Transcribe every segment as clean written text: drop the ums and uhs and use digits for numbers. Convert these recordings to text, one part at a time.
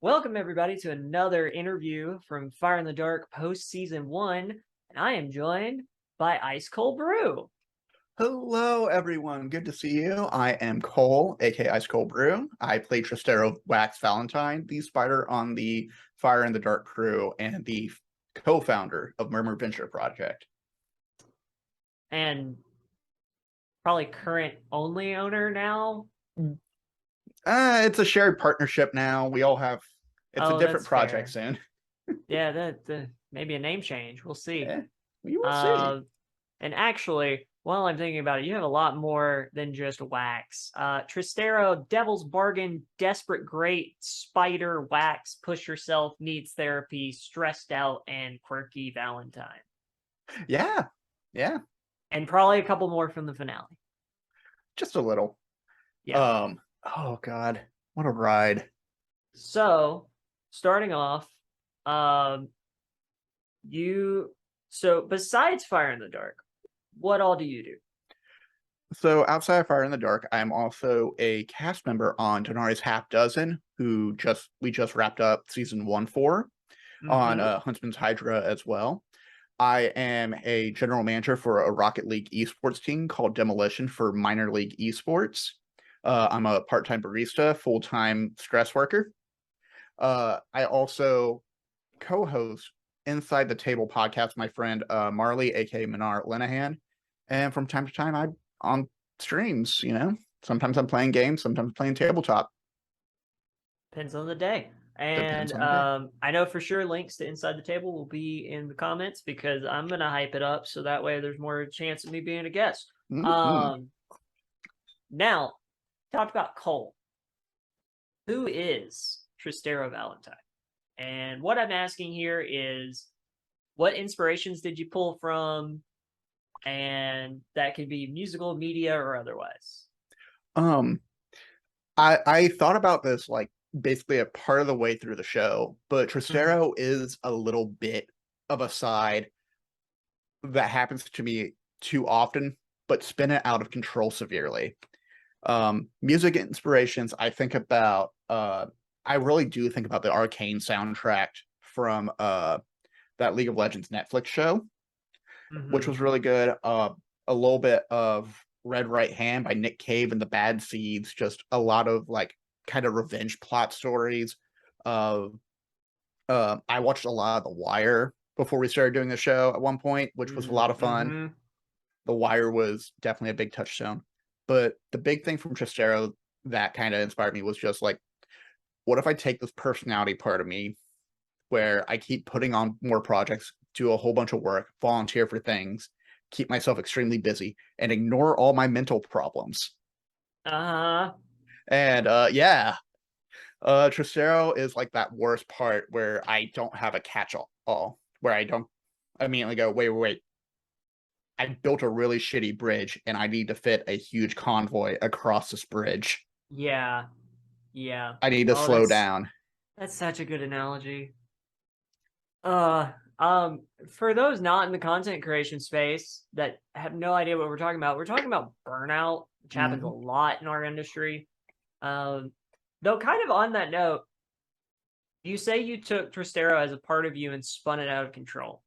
Welcome, everybody, to another interview from Fire in the Dark post season 1. And I am joined by Ice Cold Brew. Hello, everyone. Good to see you. I am Cole, aka Ice Cold Brew. I play Tristero Wax Valentine, the spider on the Fire in the Dark crew and the co-founder of Murmur Venture Project. And probably current only owner now. It's a shared partnership now. We all have. It's a different project soon. Yeah, that maybe a name change. We'll see. Yeah, we will see. And actually, while I'm thinking about it, you have a lot more than just wax. Tristero, Devil's Bargain, Desperate Great, Spider, Wax, Push Yourself, Needs Therapy, Stressed Out, and Quirky Valentine. Yeah. And probably a couple more from the finale. Just a little. Yeah. Oh, God. What a ride. So, starting off, so besides Fire in the Dark, what all do you do? So outside of Fire in the Dark, I'm also a cast member on Denari's Half Dozen, who we just wrapped up season 1 for on Huntsman's Hydra as well. I am a general manager for a Rocket League esports team called Demolition for minor league esports. I'm a part-time barista, full-time stress worker. I also co-host Inside the Table podcast with my friend Marley, aka Minar Linehan. And from time to time, I'm on streams, Sometimes I'm playing games, sometimes playing tabletop. Depends on the day. And I know for sure links to Inside the Table will be in the comments because I'm going to hype it up so that way there's more chance of me being a guest. Now, talk about Cole. Who is Tristero Valentine? And what I'm asking here is, what inspirations did you pull from? And that could be musical, media, or otherwise. I thought about this like basically a part of the way through the show, but Tristero is a little bit of a side that happens to me too often, but spin it out of control severely. Music inspirations, I think about I really do think about the Arcane soundtrack from that League of Legends Netflix show, which was really good. A little bit of Red Right Hand by Nick Cave and the Bad Seeds, just a lot of like kind of revenge plot stories. I watched a lot of The Wire before we started doing the show at one point, which was a lot of fun. The Wire was definitely a big touchstone. But the big thing from Tristero that kind of inspired me was just like, what if I take this personality part of me where I keep putting on more projects, do a whole bunch of work, volunteer for things, keep myself extremely busy, and ignore all my mental problems. And Tristero is like that worst part where I don't have a catch-all, where I don't immediately go, wait. I built a really shitty bridge and I need to fit a huge convoy across this bridge. Yeah. I need to slow down. That's such a good analogy. For those not in the content creation space that have no idea what we're talking about burnout, which happens a lot in our industry. Though kind of on that note, you say you took Tristero as a part of you and spun it out of control.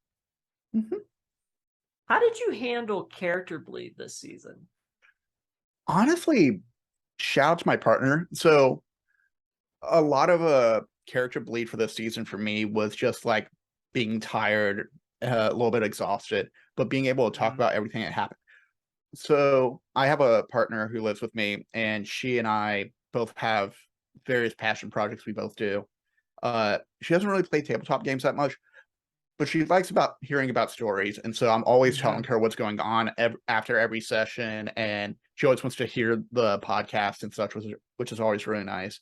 How did you handle character bleed this season? Honestly, shout out to my partner. So a lot of character bleed for this season for me was just like being tired, a little bit exhausted, but being able to talk about everything that happened. So I have a partner who lives with me, and she and I both have various passion projects we both do. She doesn't really play tabletop games that much, but she likes hearing about stories, and so I'm always telling her what's going on after every session, and she always wants to hear the podcast and such, which is always really nice.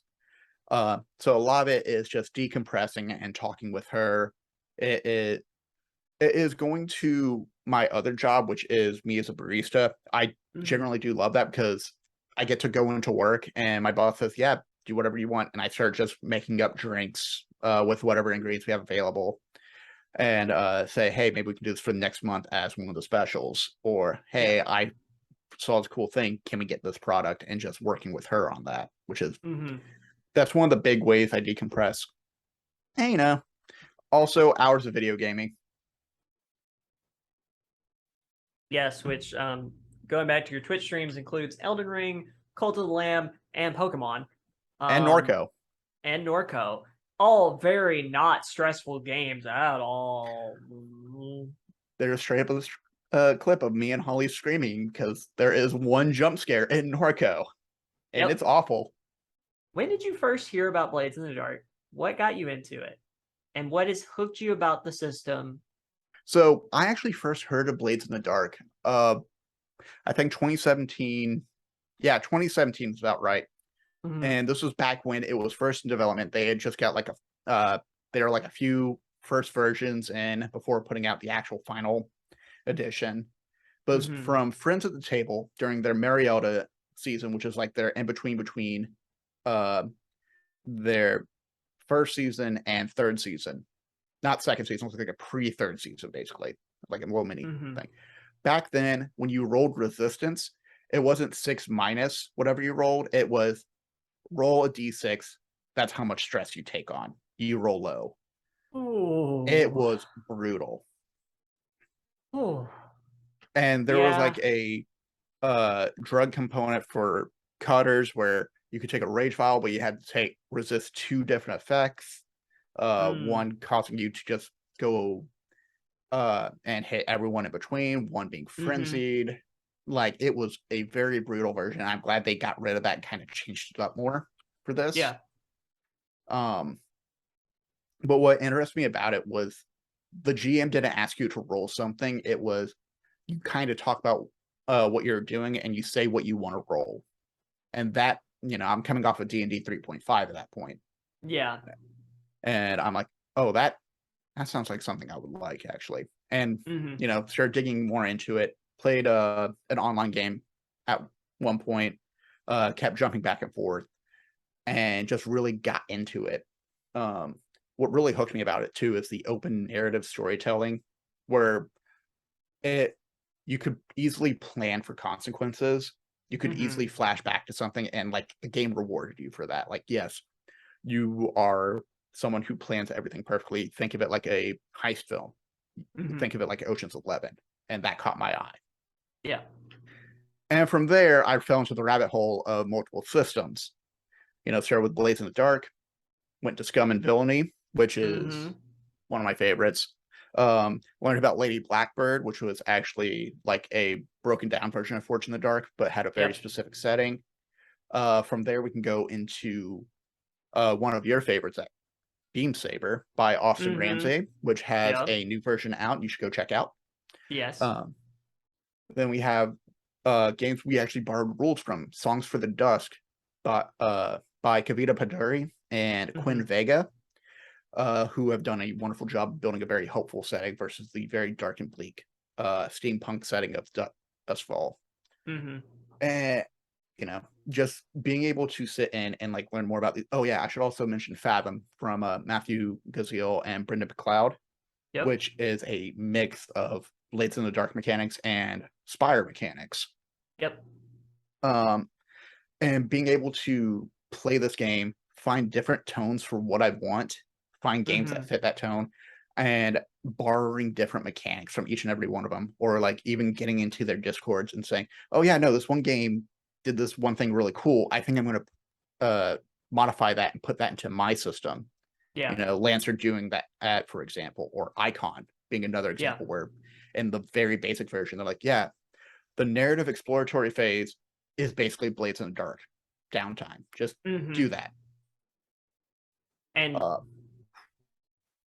So a lot of it is just decompressing and talking with her. It is going to my other job, which is me as a barista. I generally do love that because I get to go into work and my boss says, yeah, do whatever you want. And I start just making up drinks with whatever ingredients we have available. And say, hey, maybe we can do this for next month as one of the specials. Or, hey, I saw this cool thing. Can we get this product? And just working with her on that, which is, that's one of the big ways I decompress. And, you know, also hours of video gaming. Yes, which going back to your Twitch streams includes Elden Ring, Cult of the Lamb, and Pokemon. And Um, Norco. and Norco. All very not stressful games at all. There's straight up a clip of me and Holly screaming because there is one jump scare in Norco, and Yep. it's awful. When did you first hear about Blades in the Dark? What got you into it? And what has hooked you about the system? So I actually first heard of Blades in the Dark. I think 2017. Yeah, 2017 is about right. Mhm. And this was back when it was first in development. They had just got like there were like a few first versions in before putting out the actual final edition. But it was Mhm. from friends at the table during their Mariota season, which is like their in between uh their first season and third season. Not second season, it was like a pre-third season, basically. Like a little mini Mhm. thing. Back then, when you rolled resistance, it wasn't 6 minus whatever you rolled, it was roll a d6. That's how much stress you take on. You roll low. It Ooh. was brutal. Ooh. And there was Yeah. like a drug component for cutters where you could take a rage file, but you had to take resist 2 different effects. Mm. One causing you to just go and hit everyone in between, one being Mhm. frenzied. Like it was a very brutal version. I'm glad they got rid of that and kind of changed it up more for this. Yeah. Um, but what interests me about it was the GM didn't ask you to roll something. It was you kind of talk about what you're doing and you say what you want to roll. And that, I'm coming off of D&D 3.5 at that point. Yeah. And I'm like, oh, that sounds like something I would like actually. And, Mhm. started digging more into it. Played an online game at one point, kept jumping back and forth and just really got into it. What really hooked me about it too is the open narrative storytelling where it you could easily plan for consequences. You could easily Mhm. flash back to something and like the game rewarded you for that. Like, yes, you are someone who plans everything perfectly. Think of it like a heist film. Mhm. Think of it like Ocean's 11, and that caught my eye. Yeah. And from there, I fell into the rabbit hole of multiple systems. Started with Blades in the Dark, went to Scum and Villainy, which is Mhm. one of my favorites. Learned about Lady Blackbird, which was actually like a broken down version of Forge in the Dark, but had a very Yep. specific setting. From there, we can go into one of your favorites, Beam Saber by Austin Mhm. Ramsey, which has Yep. a new version out. You should go check out. Yes. Um, then we have games we actually borrowed rules from, Songs for the Dusk by Kavita Paduri and Quinn Mhm. Vega, who have done a wonderful job building a very hopeful setting versus the very dark and bleak steampunk setting of Dustfall. Mhm. And, just being able to sit in and like learn more about the. Oh, yeah, I should also mention Fathom from Matthew Gaziel and Brendan McLeod, Yep. which is a mix of Blades in the Dark mechanics and Spire mechanics. Yep. Um, and being able to play this game, find different tones for what I want, find games that Mhm. fit that tone, and borrowing different mechanics from each and every one of them, or like even getting into their discords and saying, "Oh yeah, no, this one game did this one thing really cool. I think I'm going to modify that and put that into my system." Yeah. Lancer doing that, for example, or Icon being another Yeah. example where in the very basic version, they're like, yeah, the narrative exploratory phase is basically Blades in the Dark downtime. Just do Mhm. that. And Uh,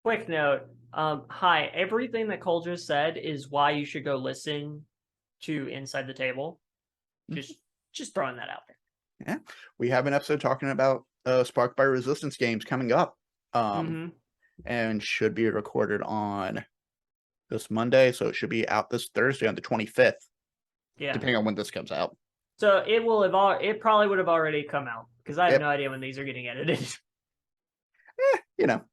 quick note, hi, everything that Cole just said is why you should go listen to Inside the Table. Just just throwing that out there. yeah, we have an episode talking about Sparked by Resistance games coming up, Mm-hmm. and should be recorded on this Monday, so it should be out this Thursday on the 25th, Yeah. depending on when this comes out. So it probably would have already come out because I have Yep, no idea when these are getting edited. you know,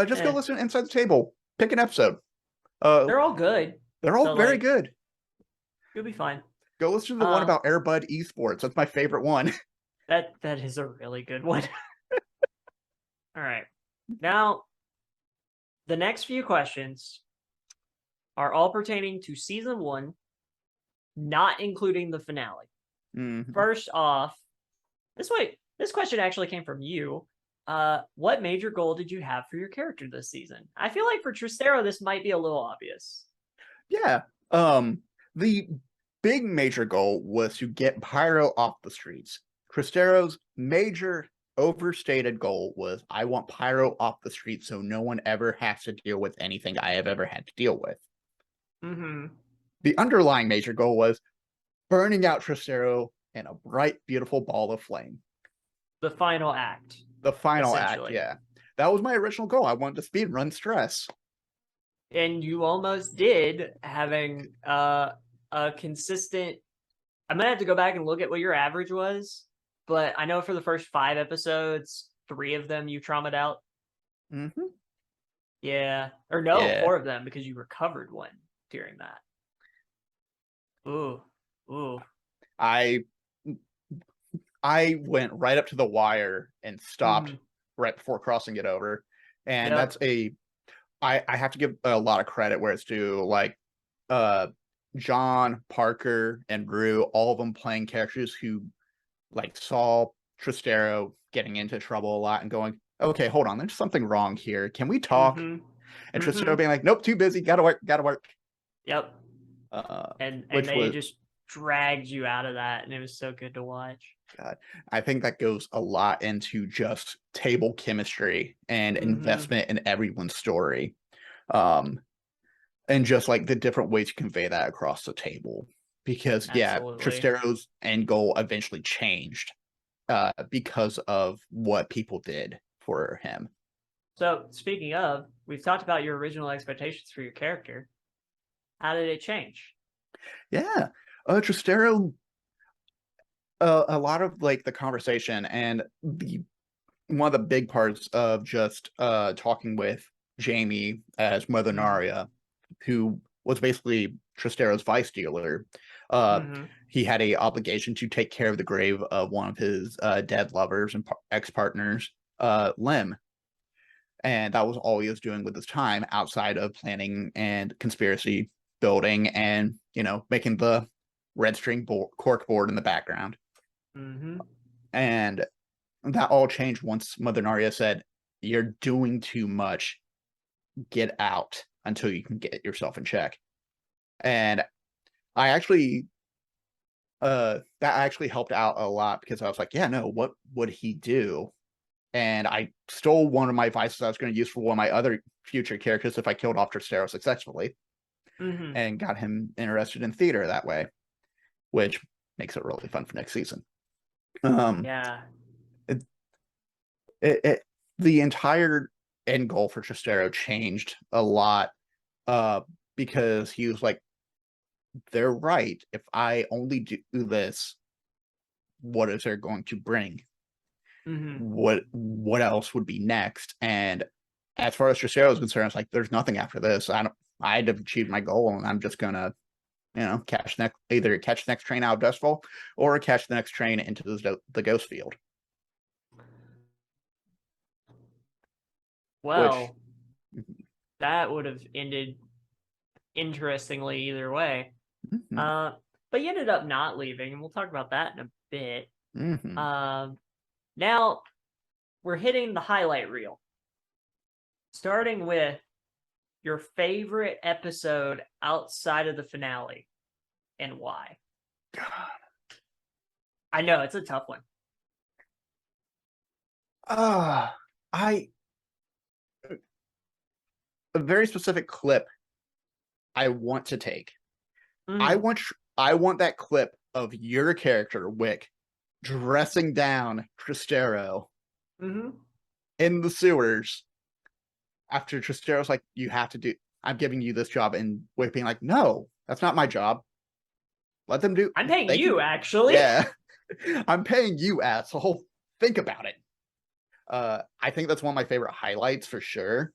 just go Eh, listen to Inside the Table. Pick an episode. Uh, they're all good. they're all So very like good. you'll be fine. Go listen to the one Uh about Airbud Esports. That's my favorite one. that is a really good one. All right. Now The next few questions are all pertaining to season 1, not including the finale. Mhm. First off, this question actually came from you. What major goal did you have for your character this season? I feel like for Tristero, this might be a little obvious. Yeah. The big major goal was to get Pyro off the streets. Tristero's major overstated goal was, I want Pyro off the streets so no one ever has to deal with anything I have ever had to deal with. Mm-hmm. The underlying major goal was burning out Tristero in a bright, beautiful ball of flame. The final act. The final act, yeah. That was my original goal. I wanted to speed run stress. And you almost did, having a consistent... I'm going to have to go back and look at what your average was, but I know for the first 5 episodes, 3 of them you traumatized out. Mm-hmm. Yeah. Or no, Yeah. 4 of them, because you recovered one during that. Ooh. I went right up to the wire and stopped right before crossing it over. And that's I have to give a lot of credit where it's due. Like John, Parker, and Rue, all of them playing characters who like saw Tristero getting into trouble a lot and going, okay, hold on, there's something wrong here. Can we talk? And Tristero being like, nope, too busy, gotta work. Yep. And they just dragged you out of that, and it was so good to watch. God, I think that goes a lot into just table chemistry and investment in everyone's story. And just like the different ways to convey that across the table. Because Tristero's end goal eventually changed because of what people did for him. So speaking of, we've talked about your original expectations for your character. How did it change? Yeah. Tristero, a lot of like the conversation and one of the big parts of just talking with Jamie as Mother Naria, who was basically Tristero's vice dealer. He had a obligation to take care of the grave of one of his dead lovers and ex-partners, Lim. And that was all he was doing with his time outside of planning and conspiracy building and, making the red string cork board in the background. And that all changed once Mother Naria said, you're doing too much. Get out until you can get yourself in check. And I actually that actually helped out a lot because I was like, yeah, no, what would he do? And I stole one of my vices I was going to use for one of my other future characters if I killed off Tristero successfully, and got him interested in theater that way, which makes it really fun for next season. The entire end goal for Tristero changed a lot because he was like, they're right. If I only do this, what is there going to bring? What else would be next? And as far as Tristero is concerned, it's like there's nothing after this. I had achieved my goal, and I'm just gonna, either catch the next train out of Dustfall or catch the next train into the Ghost Field. Well, that would have ended interestingly either way. But you ended up not leaving, and we'll talk about that in a bit. Now, we're hitting the highlight reel. Starting with your favorite episode outside of the finale, and why. God. I know, it's a tough one. A very specific clip I want to take. I want that clip of your character, Wick, dressing down Tristero in the sewers after Tristero's like, I'm giving you this job, and Wick being like, no, that's not my job. Let them do. I'm paying you, actually. Yeah. I'm paying you, asshole. Think about it. I think that's one of my favorite highlights for sure.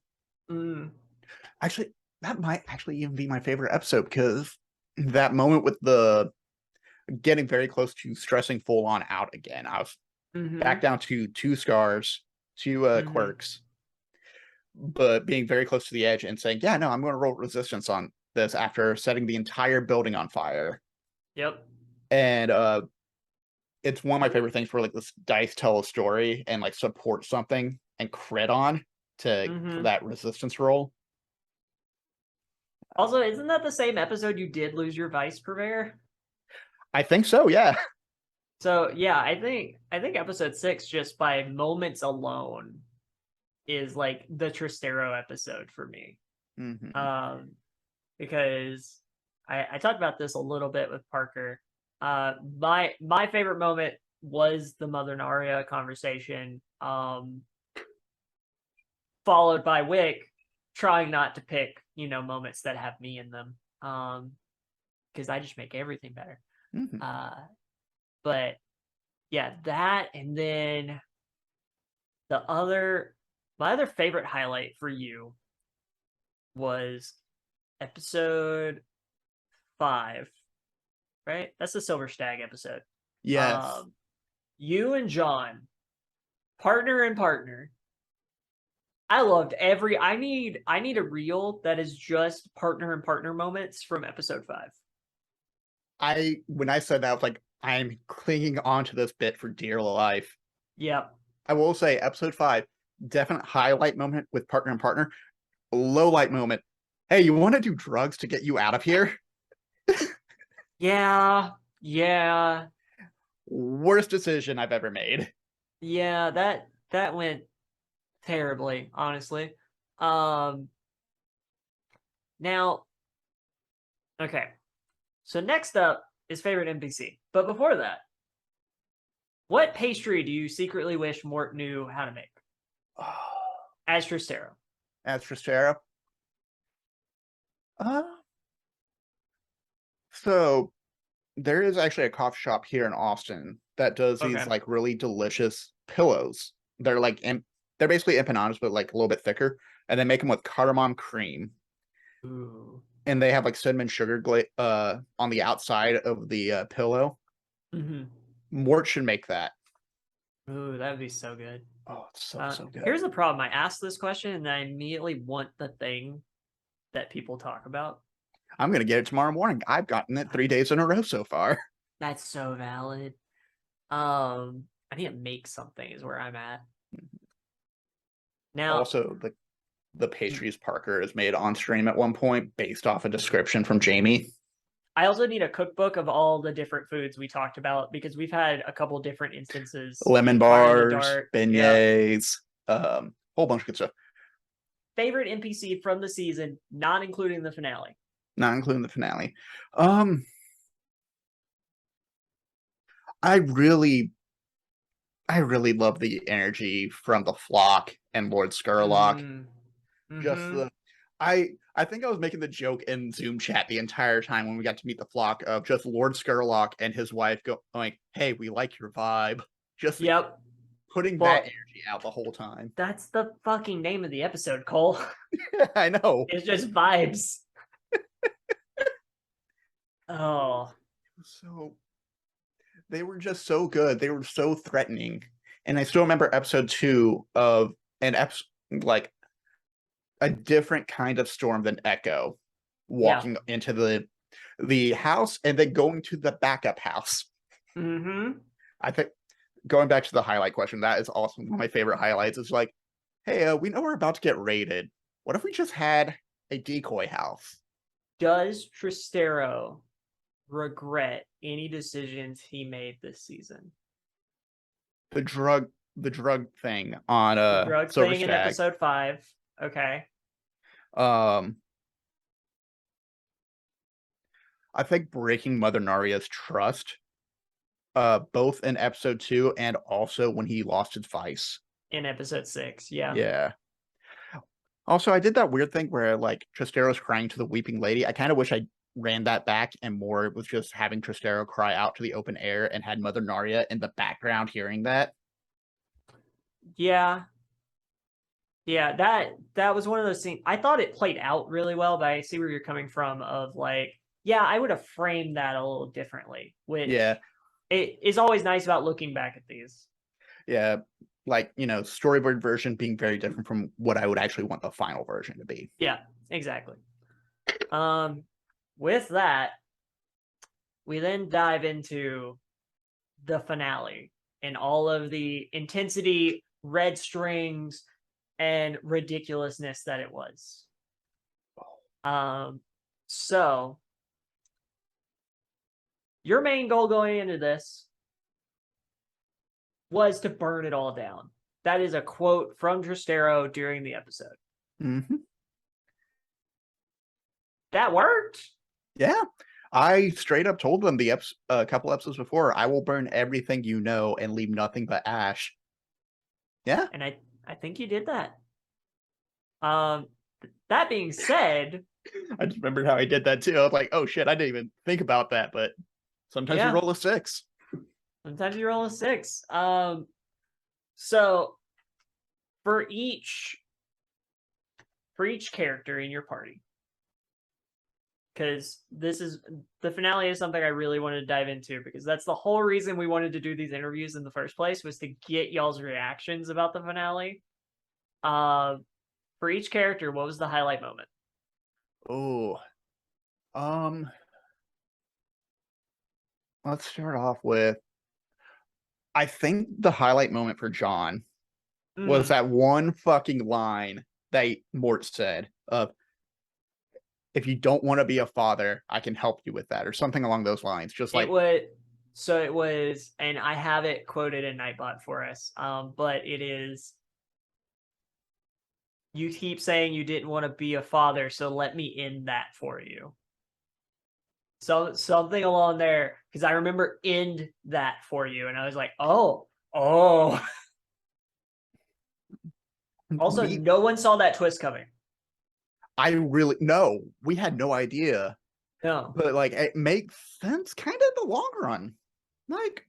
Actually, that might actually even be my favorite episode, because that moment with the getting very close to stressing full on out again. I was back down to 2 scars, 2 quirks. but being very close to the edge and saying, "Yeah, no, I'm going to roll resistance on this," after setting the entire building on fire. Yep. And it's one of my favorite things where like this dice tell a story and like support something and crit on for that resistance roll. Also, isn't that the same episode you did lose your vice purveyor? I think so, yeah. So yeah, I think episode 6, just by moments alone, is like the Tristero episode for me. Because I talked about this a little bit with Parker. My favorite moment was the Mother Naria conversation, followed by Wick trying not to pick, moments that have me in them, because I just make everything better. But yeah, that, and then my other favorite highlight for you was episode 5, right? That's the Silver Stag episode. Yes. You and John, partner and partner. I loved I need a reel that is just partner and partner moments from episode 5. When I said that, I was like, I'm clinging onto this bit for dear life. Yep. I will say episode 5, definite highlight moment with partner and partner. Low light moment. Hey, you want to do drugs to get you out of here? Yeah. Worst decision I've ever made. Yeah, that went terribly, honestly. Now, okay. So next up is favorite NPC. But before that, what pastry do you secretly wish Mort knew how to make? As Tristero. So there is actually a coffee shop here in Austin that does these like really delicious pillows. They're like they're basically empanadas, but like a little bit thicker, and they make them with cardamom cream. Ooh. And they have like cinnamon sugar on the outside of the pillow. Mort should make that. Ooh, that would be so good. Oh, it's so good. Here's the problem. I asked this question and I immediately want the thing that people talk about. I'm going to get it tomorrow morning. I've gotten it 3 days in a row so far. That's so valid. I need to make something is where I'm at. Now, also, the pastries Parker has made on stream at one point based off a description from Jamie. I also need a cookbook of all the different foods we talked about, because we've had a couple different instances. Lemon bars, beignets, whole bunch of good stuff. Favorite NPC from the season, not including the finale. I really love the energy from the flock and Lord Skurlock. Just I think I was making the joke in Zoom chat the entire time when we got to meet the flock of just Lord Skurlock and his wife going, "Hey, we like your vibe." Just putting that energy out the whole time. That's the fucking name of the episode, Cole. I know. It's just vibes. Oh. So they were just so good. They were so threatening. And I still remember episode 2 of like a different kind of storm than Echo, walking into the house and then going to the backup house. I think going back to the highlight question, that is also one of my favorite highlights. It's like, hey, we know we're about to get raided. What if we just had a decoy house? Does Tristero regret any decisions he made this season? The drug thing on the drug Silver thing Stag. in episode 5. Okay. I think breaking Mother Naria's trust, both in episode 2 and also when he lost his vice. In episode 6, yeah. Yeah. Also, I did that weird thing where like Tristero's crying to the weeping lady. I kind of wish I ran that back and more was just having Tristero cry out to the open air and had Mother Naria in the background hearing that. Yeah, that was one of those things. I thought it played out really well, but I see where you're coming from of like, yeah, I would have framed that a little differently, which it is always nice about looking back at these. Yeah. like, storyboard version being very different from what I would actually want the final version to be. Yeah, exactly. With that, we then dive into the finale and all of the intensity, red strings, and ridiculousness that it was. So your main goal going into this was to burn it all down. That is a quote from Tristero during the episode. Mm-hmm. That worked. Yeah. I straight up told them a couple episodes before, I will burn everything you know and leave nothing but ash. Yeah. And I think you did that. That being said, I just remembered how I did that too. I was like, oh shit, I didn't even think about that, but sometimes you roll a 6. Sometimes you roll a 6. So for each character in your party, because the finale is something I really wanted to dive into, because that's the whole reason we wanted to do these interviews in the first place, was to get y'all's reactions about the finale. For each character, what was the highlight moment? Oh, let's start off with, I think the highlight moment for John was that one fucking line that Mort said of, if you don't want to be a father, I can help you with that, or something along those lines. Just like it was, and I have it quoted in Nightbot for us. But it is, you keep saying you didn't want to be a father, so let me end that for you. So something along there, because I remember end that for you, and I was like, oh. Also, no one saw that twist coming. No, we had no idea. No. But like, it makes sense kind of in the long run. Like,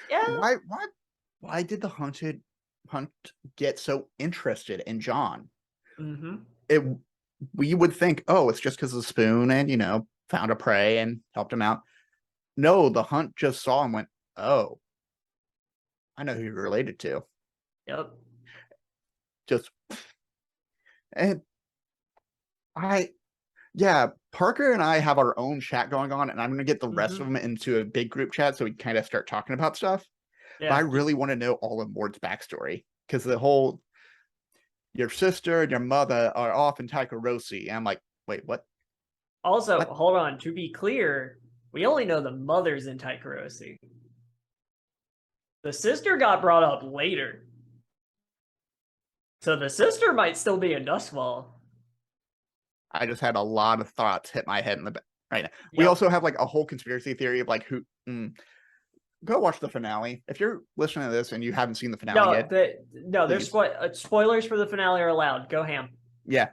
yeah, why did the hunt get so interested in John? Mm-hmm. We would think, oh, it's just because of the spoon and found a prey and helped him out. No, the hunt just saw him and went, oh, I know who you're related to. Yep. And Parker and I have our own chat going on, and I'm going to get the rest of them into a big group chat so we kind of start talking about stuff. Yeah, but I really want to know all of Mord's backstory, because the whole, your sister and your mother are off in Taikarosi. And I'm like, wait, what? Also, hold on. To be clear, we only know the mother's in Taikarosi. The sister got brought up later. So the sister might still be in Duskfall. I just had a lot of thoughts hit my head in the back right now. Yep. We also have like a whole conspiracy theory of like who. Go watch the finale. If you're listening to this and you haven't seen the finale yet. There's spoilers for the finale are allowed. Go ham. Yeah.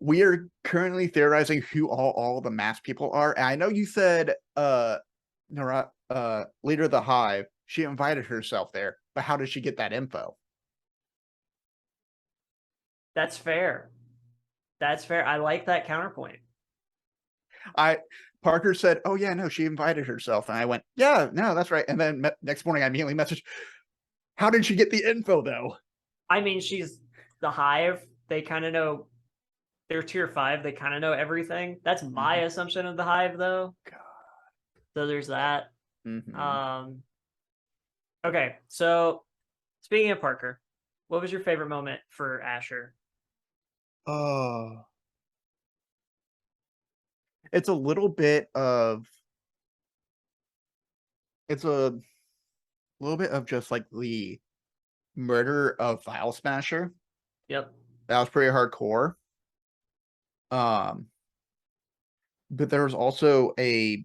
We are currently theorizing who all the masked people are. And I know you said leader of the Hive, she invited herself there, but how did she get that info? That's fair. I like that counterpoint. Parker said, oh yeah, no, she invited herself. And I went, yeah, no, that's right. And then next morning I immediately messaged, how did she get the info though? I mean, she's the Hive. They kind of know, they're tier 5. They kind of know everything. That's my assumption of the Hive though. God. So there's that. Okay, so speaking of Parker, what was your favorite moment for Asher? It's a little bit of just like the murder of File Smasher. Yep. That was pretty hardcore. But there was also there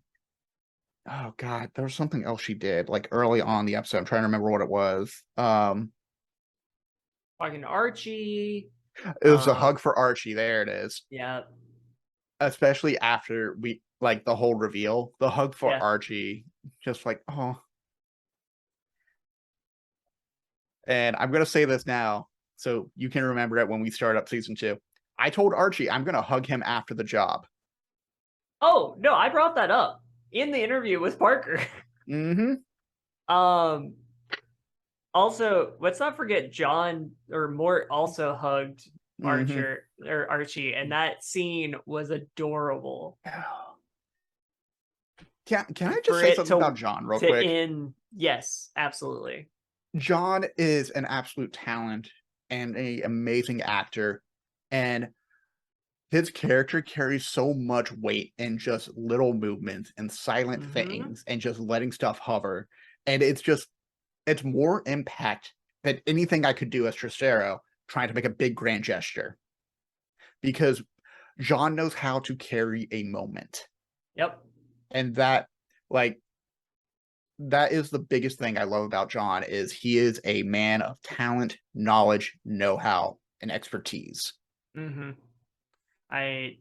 was something else she did like early on in the episode. I'm trying to remember what it was. Talking to Archie. It was a hug for Archie. There it is. Yeah. Especially after we like the whole reveal, the hug for Archie, just like, oh. And I'm gonna say this now, so you can remember it when we start up season 2. I told Archie I'm gonna hug him after the job. Oh no, I brought that up in the interview with Parker. Also, let's not forget John or Mort also hugged Mhm. Archie, and that scene was adorable. Can I just For say it something about John real to quick? end, yes, absolutely. John is an absolute talent and a amazing actor, and his character carries so much weight in just little movements and silent Hmm. things and just letting stuff hover. And it's more impact than anything I could do as Tristero trying to make a big grand gesture. Because John knows how to carry a moment. Yep. And like that is the biggest thing I love about John is he is a man of talent, knowledge, know-how, and expertise. Hmm. I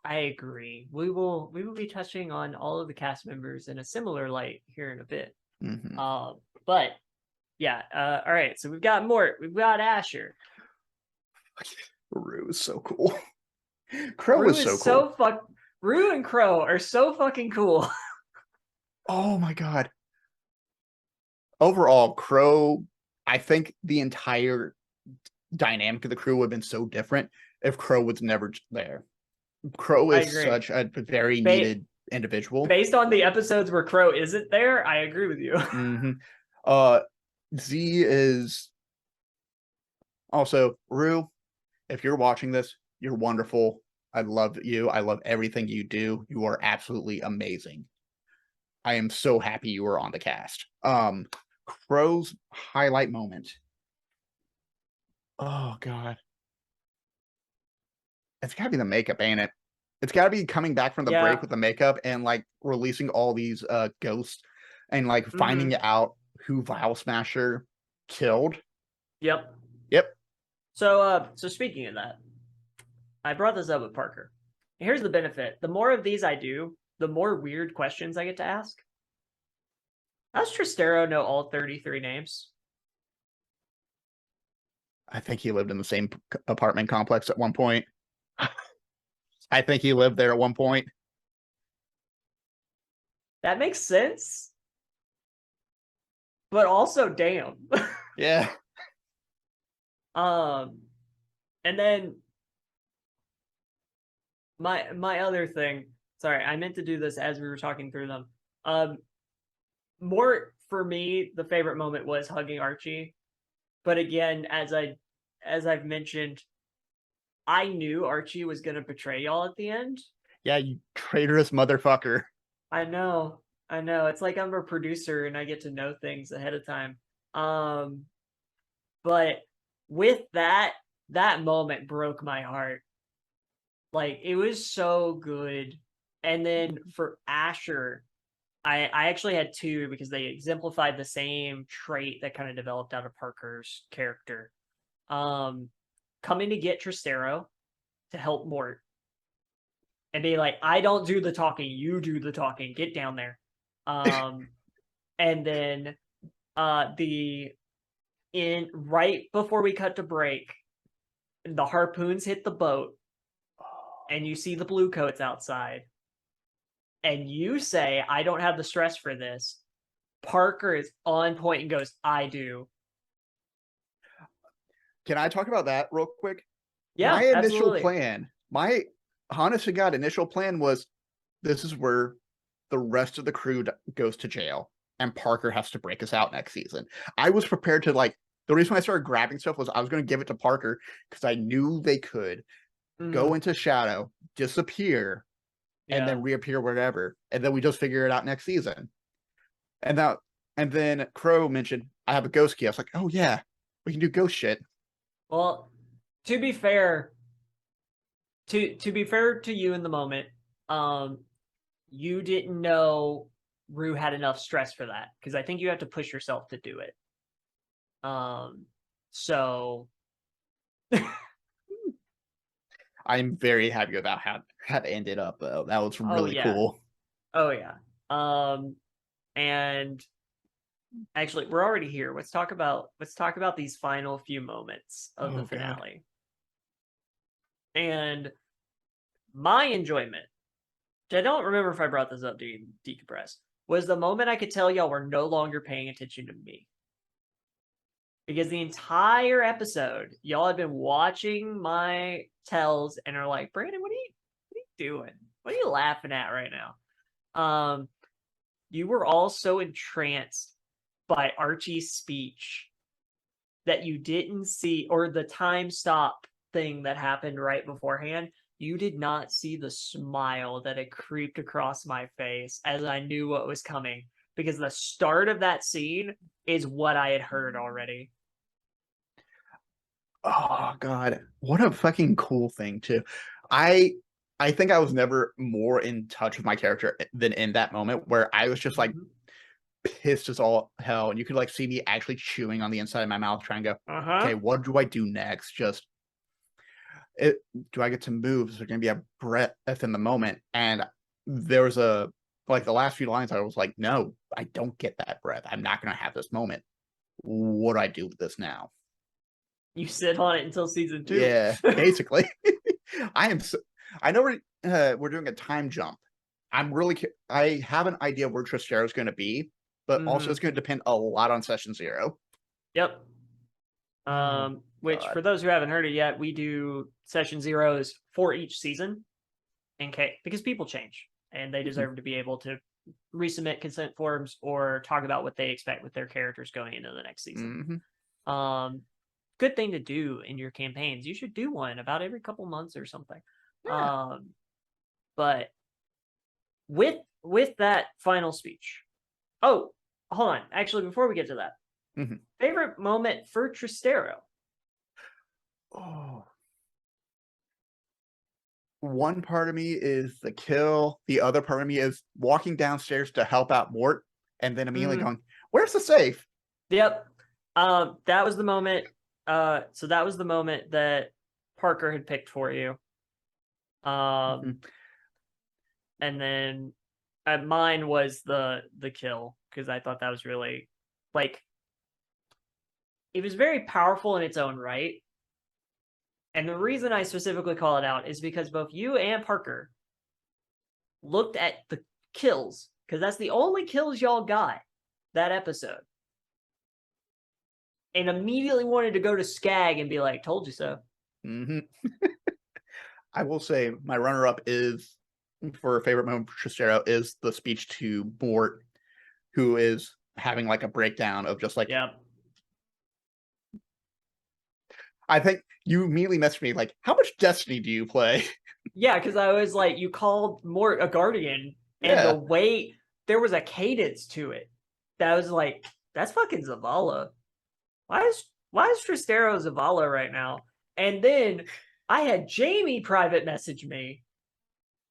I agree. We will be touching on all of the cast members in a similar light here in a bit. Mhm. But yeah, all right. So we've got Mort, we've got Asher. Rue is so cool. Crow Rue is so is cool. Rue and Crow are so fucking cool. Oh my god. Overall, Crow, I think the entire dynamic of the crew would have been so different if Crow was never there. Crow I is agree. such a very Ba- needed individual. Based on the episodes where Crow isn't there, I agree with you. Hmm. Uh, Z is also Rue. If you're watching this, you're wonderful. I love you. I love everything you do. You are absolutely amazing. I am so happy you were on the cast. Crow's highlight moment. Oh god. It's gotta be the makeup, ain't it? It's gotta be coming back from the break Yeah. with the makeup and like releasing all these ghosts and like Hmm. finding out who Vile Smasher killed. Yep. Yep. So speaking of that, I brought this up with Parker. Here's the benefit: the more of these I do, the more weird questions I get to ask. How's Tristero know all 33 names? I think he lived in the same apartment complex at one point. I think he lived there at one point. That makes sense, but also damn. Yeah. um, and then my other thing. Sorry, I meant to do this as we were talking through them. Um, More for me, the favorite moment was hugging Archie. But again, as I've mentioned, I knew Archie was gonna betray y'all at the end. Yeah, you traitorous motherfucker. I know, I know. It's like I'm a producer and I get to know things ahead of time. Um, but with that moment broke my heart. Like it was so good. And then for Asher, I actually had two because they exemplified the same trait that kind of developed out of Parker's character. Um, Coming to get Tristero to help Mort and be like, I don't do the talking, you do the talking. Get down there. Um, and then the in right before we cut to break, the harpoons hit the boat, and you see the blue coats outside, and you say, I don't have the stress for this. Parker is on point and goes, I do. Can I talk about that real quick? My Yeah, initial absolutely. plan, my honest to God initial plan was this is where the rest of the crew goes to jail and Parker has to break us out next season. I was prepared to like the reason I started grabbing stuff was I was going to give it to Parker because I knew they could go Mm-hmm. into shadow, disappear, and Yeah. then reappear wherever, and then we just figure it out next season. And that, and then Crow mentioned I have a ghost key. I was like, oh yeah, we can do ghost shit. Well, to be fair, to be fair to you in the moment, um, you didn't know Rue had enough stress for that because I think you have to push yourself to do it. So I'm very happy about how it ended up though. That was oh really yeah, cool. oh yeah. And actually, we're already here. Let's talk about these final few moments of the Oh god. finale. And my enjoyment, which I don't remember if I brought this up to decompress, was the moment I could tell y'all were no longer paying attention to me. Because the entire episode, y'all have been watching my tells and are like, Brandon, what are you doing? What are you laughing at right now? You were all so entranced by Archie's speech that you didn't see, or the time stop thing that happened right beforehand. You did not see the smile that had creeped across my face as I knew what was coming, because the start of that scene is what I had heard already. Oh God, what a fucking cool thing too. I I think I was never more in touch with my character than in that moment where I was just like pissed as all hell, and you could like see me actually chewing on the inside of my mouth, trying to go, okay, what do I do next? Just do I get to move? Is there going to be a breath in the moment? And there was a like the last few lines, I was like, no, I don't get that breath. I'm not going to have this moment. What do I do with this now? You sit on it until season 2. Yeah, basically. I know we're doing a time jump. I have an idea where Tristero's going to be, but also it's going to depend a lot on session 0. Yep. Which God. for those who haven't heard it yet, we do session 0s for each season, because people change and they deserve to be able to resubmit consent forms or talk about what they expect with their characters going into the next season. Good thing to do in your campaigns. You should do one about every couple months or something. Yeah. But with that final speech. Oh, hold on. Actually, before we get to that, favorite moment for Tristero? Oh. One part of me is the kill. The other part of me is walking downstairs to help out Mort, and then immediately going, "Where's the safe?" Yep. That was the moment. So that was the moment that Parker had picked for you. And then mine was the kill, because I thought that was really, like, it was very powerful in its own right. And the reason I specifically call it out is because both you and Parker looked at the kills, because that's the only kills y'all got that episode, and immediately wanted to go to Skag and be like, told you so. I will say my runner-up is, for a favorite moment for Tristero, is the speech to Mort, who is having like a breakdown of just like, I think you immediately messaged me like, how much Destiny do you play? Yeah, because I was like, you called Mort a guardian, and the way there was a cadence to it that was like, that's fucking Zavala. Why is Tristero Zavala right now? And then I had Jamie private message me,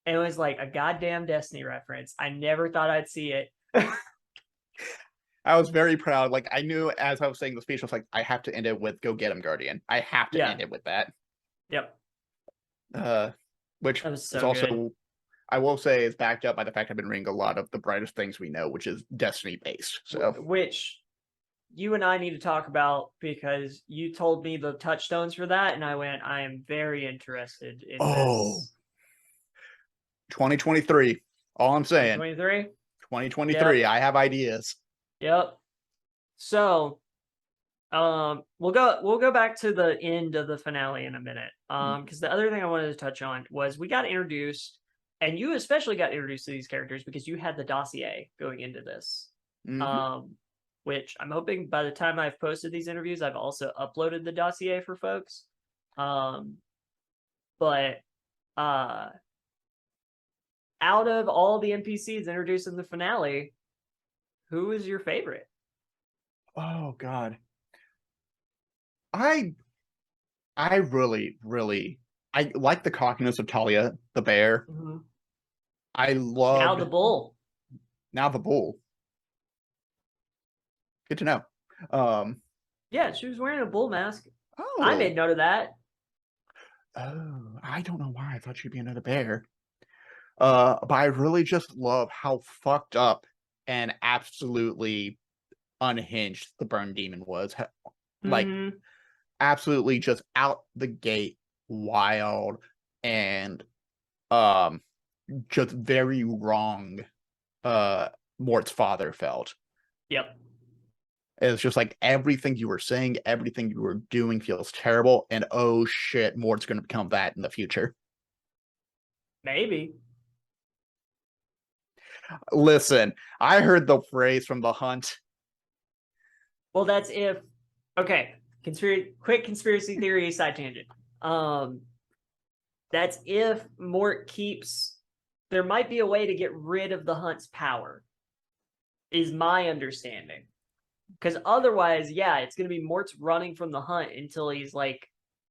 and it was like a goddamn Destiny reference. I never thought I'd see it. I was very proud. Like, I knew as I was saying the speech, I was like, I have to end it with "Go get him, Guardian." I have to end it with that. Yep. Which that was so is also good. I will say is backed up by the fact I've been reading a lot of the Brightest Things We Know, which is Destiny based. So which you and I need to talk about, because you told me the touchstones for that, and I went, I am very interested in this. 2023. All I'm saying. 2023. Yep. I have ideas. Yep. So we'll go back to the end of the finale in a minute. Because the other thing I wanted to touch on was we got introduced, and you especially got introduced to these characters because you had the dossier going into this. Which I'm hoping by the time I've posted these interviews, I've also uploaded the dossier for folks. But out of all the NPCs introduced in the finale, who is your favorite? Oh God. I really, really, I like the cockiness of Talia, the bear. I love now the bull. Good to know. Yeah, she was wearing a bull mask. Oh, I made note of that. Oh, I don't know why I thought she'd be another bear. But I really just love how fucked up and absolutely unhinged the burn demon was. Like, absolutely just out the gate wild and just very wrong Mort's father felt. Yep. It's just like everything you were saying, everything you were doing feels terrible, and oh shit, Mort's going to become that in the future. Maybe. Listen, I heard the phrase from the Hunt. Well, that's if. Okay, quick conspiracy theory side tangent. That's if Mort keeps. There might be a way to get rid of the Hunt's power. Is my understanding. Because otherwise, yeah, it's going to be Mort's running from the Hunt until he's like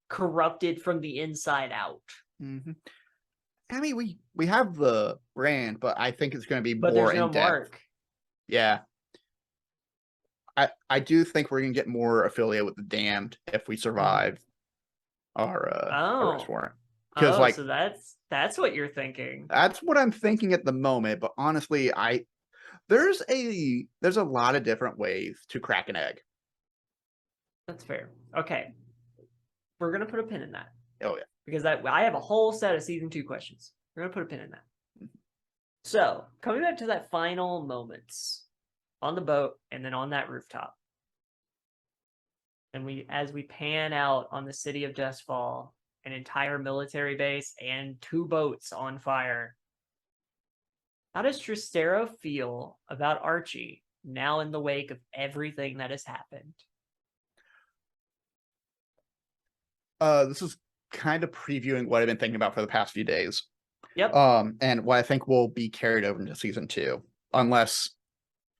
corrupted from the inside out. Mm-hmm. I mean, we have the brand, but I think it's going to be But more there's no in depth. mark. Yeah. I do think we're going to get more affiliated with the Damned if we survive our arrest warrant. Because like, so that's what you're thinking. that's what I'm thinking at the moment. But honestly, there's a lot of different ways to crack an egg. That's fair. Okay, we're gonna put a pin in that. Oh yeah, because I have a whole set of season 2 questions. We're gonna put a pin in that. So coming back to that final moments on the boat and then on that rooftop, and as we pan out on the city of Dustfall, an entire military base and 2 boats on fire. How does Tristero feel about Archie now in the wake of everything that has happened? This is kind of previewing what I've been thinking about for the past few days. Yep. And what I think will be carried over into season 2, unless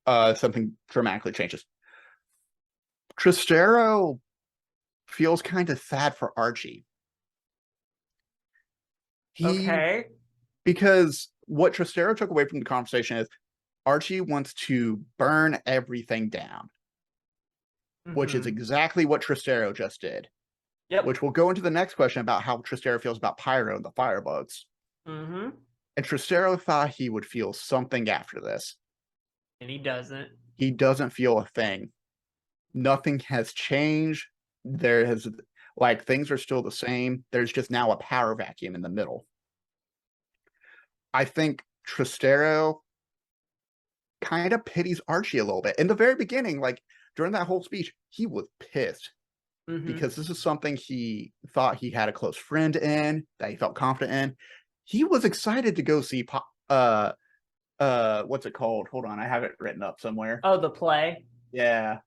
something dramatically changes. Tristero feels kind of sad for Archie. Okay. Because what Tristero took away from the conversation is Archie wants to burn everything down, which is exactly what Tristero just did. Yep. Which will go into the next question about how Tristero feels about Pyro and the firebugs. Mm-hmm. And Tristero thought he would feel something after this. And he doesn't. He doesn't feel a thing. Nothing has changed. Things are still the same. There's just now a power vacuum in the middle. I think Tristero kind of pities Archie a little bit. In the very beginning, like during that whole speech, he was pissed because this is something he thought he had a close friend in, that he felt confident in. He was excited to go see what's it called? Hold on, I have it written up somewhere. Oh, the play? Yeah.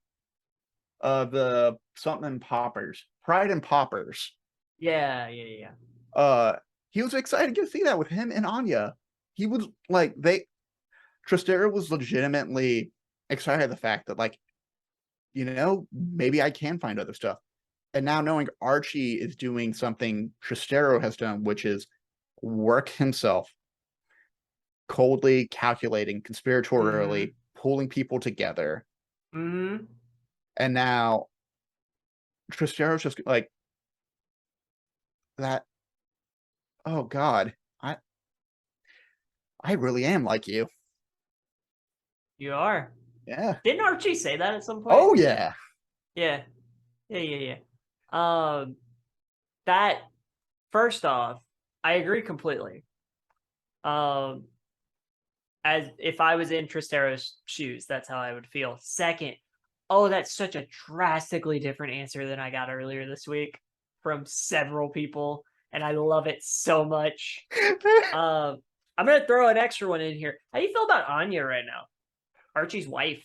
The something Poppers. Pride and Poppers. Yeah. He was excited to go see that with him and Anya. He was like, Tristero was legitimately excited at the fact that, like, maybe I can find other stuff. And now knowing Archie is doing something Tristero has done, which is work himself, coldly calculating, conspiratorially, pulling people together. And now Tristero's just like that. Oh God, I really am like you. You are. Yeah. Didn't Archie say that at some point? Oh yeah. Yeah. That first off, I agree completely. As if I was in Tristero's shoes, that's how I would feel. Second, that's such a drastically different answer than I got earlier this week from several people, and I love it so much. I'm gonna throw an extra one in here. How do you feel about Anya right now? Archie's wife.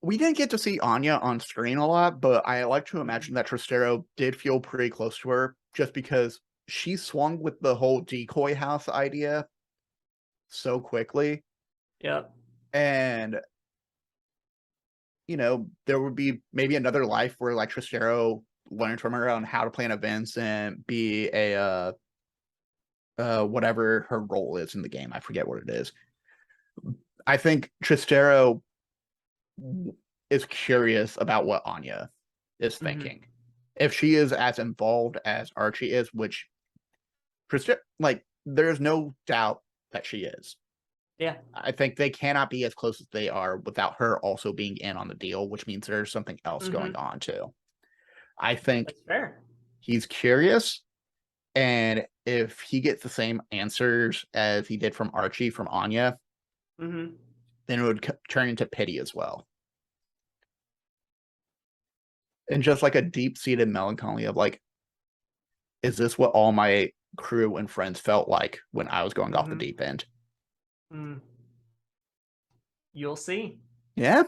We didn't get to see Anya on screen a lot, but I like to imagine that Tristero did feel pretty close to her just because she swung with the whole decoy house idea so quickly. Yep. And, there would be maybe another life where, like, Tristero learned from her on how to plan events and be a, whatever her role is in the game. I forget what it is. I think Tristero is curious about what Anya is thinking. If she is as involved as Archie is, which there's no doubt that she is. Yeah. I think they cannot be as close as they are without her also being in on the deal, which means there's something else going on too. I think that's fair. He's curious, and if he gets the same answers as he did from Archie from Anya, then it would turn into pity as well. And just like a deep-seated melancholy of like, is this what all my crew and friends felt like when I was going off the deep end? You'll see. Yeah.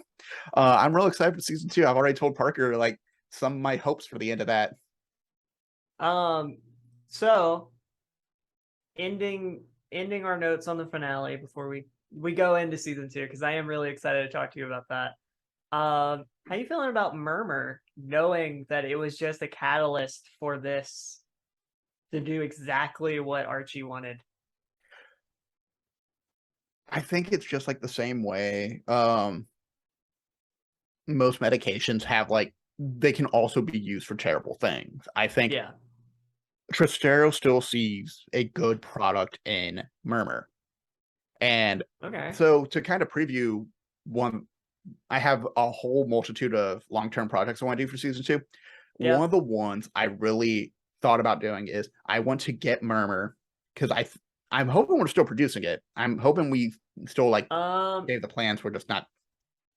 I'm real excited for season 2. I've already told Parker like some of my hopes for the end of that. So ending our notes on the finale before we go into season 2, because I am really excited to talk to you about that. How you feeling about Murmur, knowing that it was just a catalyst for this to do exactly what Archie wanted? I think it's just like the same way most medications have, like, they can also be used for terrible things. I think Tristero still sees a good product in Murmur. And so to kind of preview one, I have a whole multitude of long-term projects I want to do for season 2. One of the ones I really thought about doing is I want to get Murmur, because I'm hoping we're still producing it. I'm hoping we still like gave the plans. We're just not.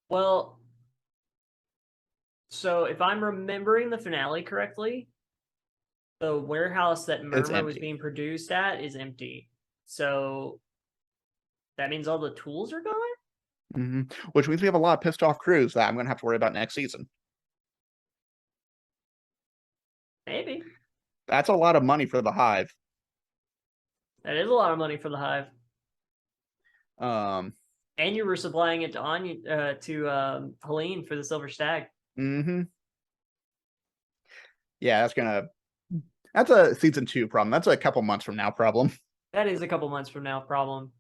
Well, so if I'm remembering the finale correctly, the warehouse that Murmur was being produced at is empty. So that means all the tools are gone? Which means we have a lot of pissed off crews that I'm going to have to worry about next season. Maybe. That's a lot of money for the Hive. That is a lot of money for the Hive. And you were supplying it to Anya, to Helene for the Silver Stag. Yeah, that's a season 2 problem. That's a couple months from now problem. That is a couple months from now problem.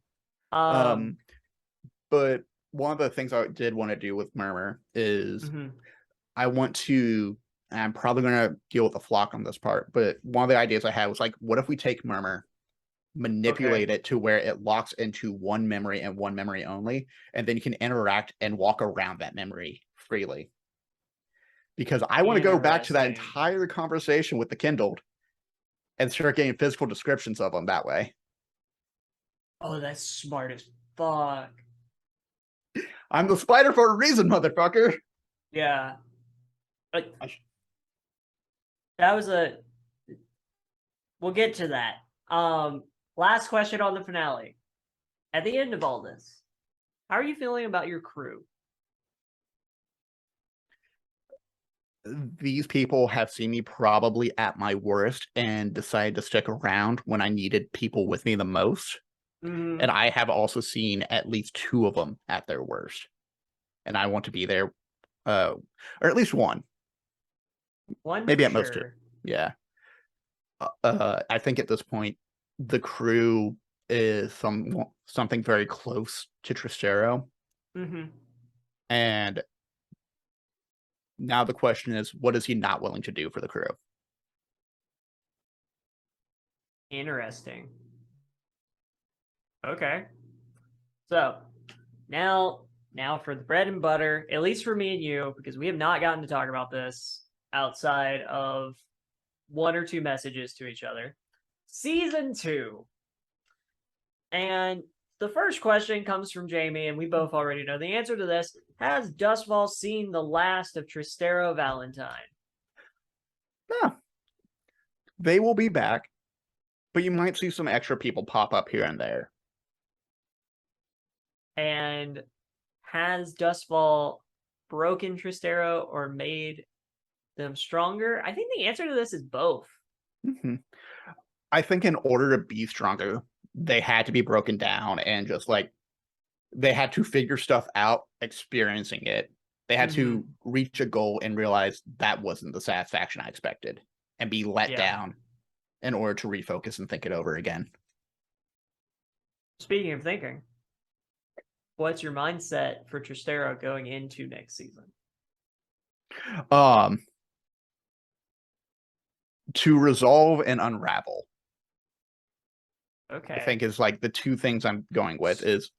But one of the things I did want to do with Murmur is I want to, and I'm probably going to deal with the flock on this part, but one of the ideas I had was like, what if we take Murmur, manipulate it to where it locks into one memory and one memory only, and then you can interact and walk around that memory freely. Because I want to go back to that entire conversation with the Kindled and start getting physical descriptions of them that way. Oh, that's smart as fuck. I'm the spider for a reason, motherfucker. Yeah. That was we'll get to that. Last question on the finale. At the end of all this, how are you feeling about your crew? These people have seen me probably at my worst and decided to stick around when I needed people with me the most. And I have also seen at least 2 of them at their worst. And I want to be there, or at least one. Maybe at most 2. Yeah. I think at this point, the crew is something very close to Tristero. And now the question is, what is he not willing to do for the crew? Interesting. Okay. So now for the bread and butter, at least for me and you, because we have not gotten to talk about this outside of 1 or 2 messages to each other. Season 2. And the first question comes from Jamie, and we both already know the answer to this. Has Dustfall seen the last of Tristero Valentine? No. They will be back, but you might see some extra people pop up here and there. And has Dustfall broken Tristero or made them stronger? I think the answer to this is both. I think in order to be stronger, they had to be broken down and just like they had to figure stuff out, experiencing it. They had to reach a goal and realize that wasn't the satisfaction I expected and be let down in order to refocus and think it over again. Speaking of thinking, what's your mindset for Tristero going into next season? To resolve and unravel. Okay. I think is like the 2 things I'm going with is.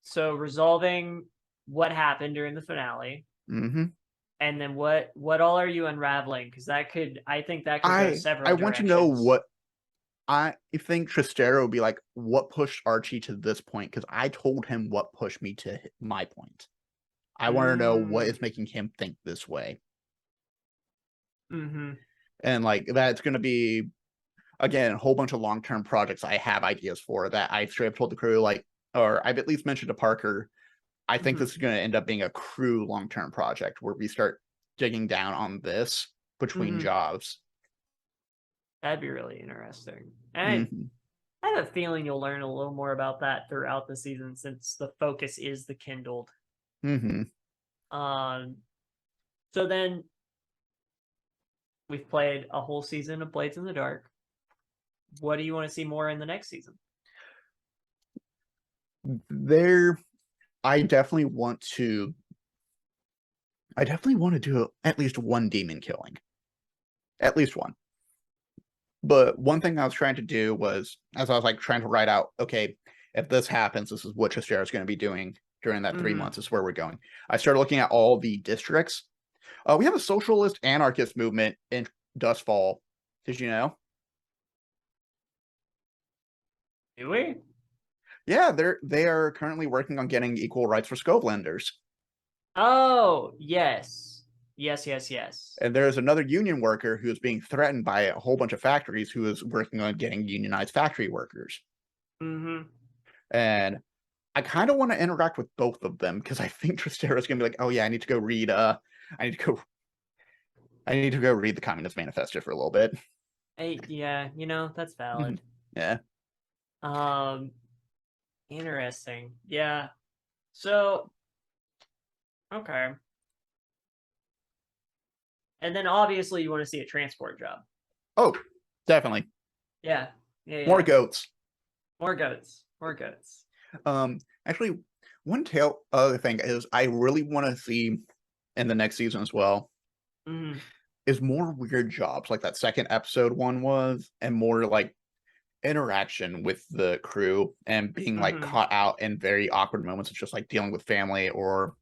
So resolving what happened during the finale. And then what all are you unraveling? Because I think that could go several directions. I want to know what I think Tristero would be like, what pushed Archie to this point? Because I told him what pushed me to my point. I want to know what is making him think this way. Mm-hmm. And like that's going to be, again, a whole bunch of long-term projects I have ideas for that I straight up told the crew, like, or I've at least mentioned to Parker, I think this is going to end up being a crew long-term project where we start digging down on this between jobs. That'd be really interesting. And Mm-hmm. I have a feeling you'll learn a little more about that throughout the season since the focus is the Kindled. Mm-hmm. So then we've played a whole season of Blades in the Dark. What do you want to see more in the next season? I definitely want to do at least one demon killing. At least one. But one thing I was trying to do was, as I was like trying to write out, okay, if this happens, this is what Chistera is going to be doing during that 3 months. This is where we're going. I started looking at all the districts. We have a socialist anarchist movement in Dustfall. Did you know? Do we? Yeah, they are currently working on getting equal rights for Scovelenders. Oh, yes. Yes. And there's another union worker who is being threatened by a whole bunch of factories who is working on getting unionized factory workers. Mm-hmm. And I kind of want to interact with both of them because I think Tristera is going to be like, oh yeah, I need to go read the Communist Manifesto for a little bit. Yeah, that's valid. Yeah. Interesting. Yeah. So, okay. And then obviously you want to see a transport job. Oh, definitely. Yeah. More goats. More goats. Actually, one other thing is I really want to see in the next season as well is more weird jobs like that second episode one was, and more like interaction with the crew and being like caught out in very awkward moments of just like dealing with family or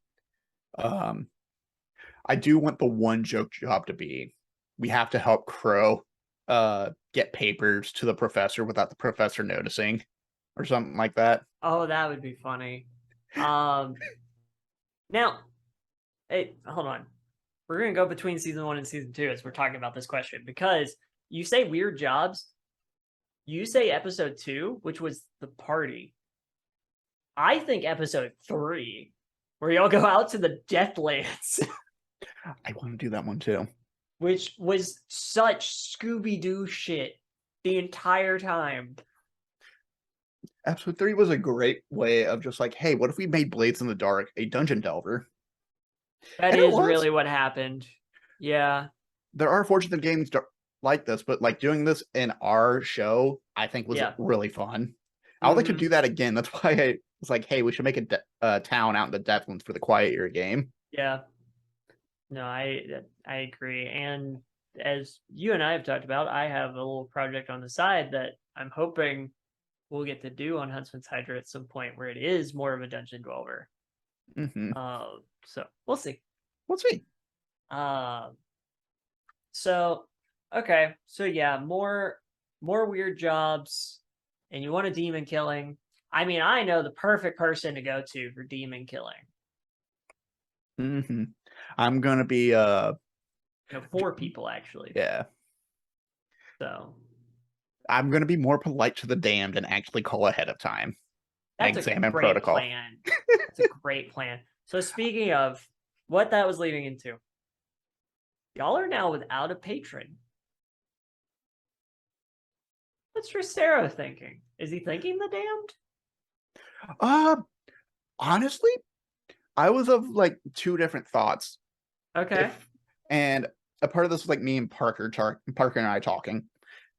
I do want the one joke job to be we have to help Crow get papers to the professor without the professor noticing or something like that. Oh, that would be funny. Now, hey, hold on. We're going to go between season 1 and season 2 as we're talking about this question because you say weird jobs. You say episode 2, which was the party. I think episode 3, where y'all go out to the Deathlands. I want to do that one too. Which was such Scooby-Doo shit the entire time. Episode 3 was a great way of just like, hey, what if we made Blades in the Dark a dungeon delver? That is really what happened. Yeah. There are fortunate games like this, but like doing this in our show, I think was really fun. I would like to do that again. That's why I was like, hey, we should make a town out in the Deathlands for the Quiet Year game. Yeah. No, I agree. And as you and I have talked about, I have a little project on the side that I'm hoping we'll get to do on Huntsman's Hydra at some point where it is more of a dungeon dweller. So we'll see. So okay, so yeah, more weird jobs, and you want a demon killing. I mean, I know the perfect person to go to for demon killing. I'm gonna be 4 people actually. Yeah. So I'm gonna be more polite to the damned and actually call ahead of time. That's examine a great protocol. Plan. That's a great plan. So speaking of what that was leading into, y'all are now without a patron. What's Tristero thinking? Is he thinking the damned? Honestly, I was of like 2 different thoughts. Okay. And a part of this was like me and Parker and I talking.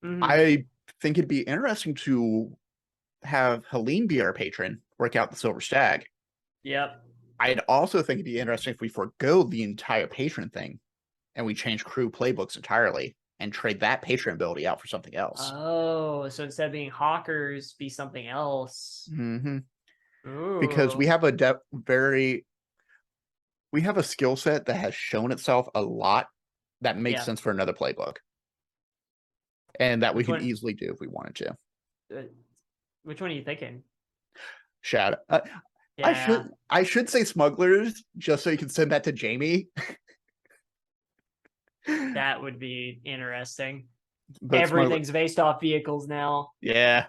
I think it'd be interesting to have Helene be our patron, work out the Silver Stag. Yep. I'd also think it'd be interesting if we forgo the entire patron thing and we change crew playbooks entirely and trade that patron ability out for something else. Oh, so instead of being hawkers, be something else. Because we have we have a skill set that has shown itself a lot that makes sense for another playbook. and that we Which could one? easily do if we wanted to. Which one are you thinking? Shadow. Yeah, I should say smugglers just so you can send that to Jamie. that would be interesting. But Everything's based off vehicles now. yeah.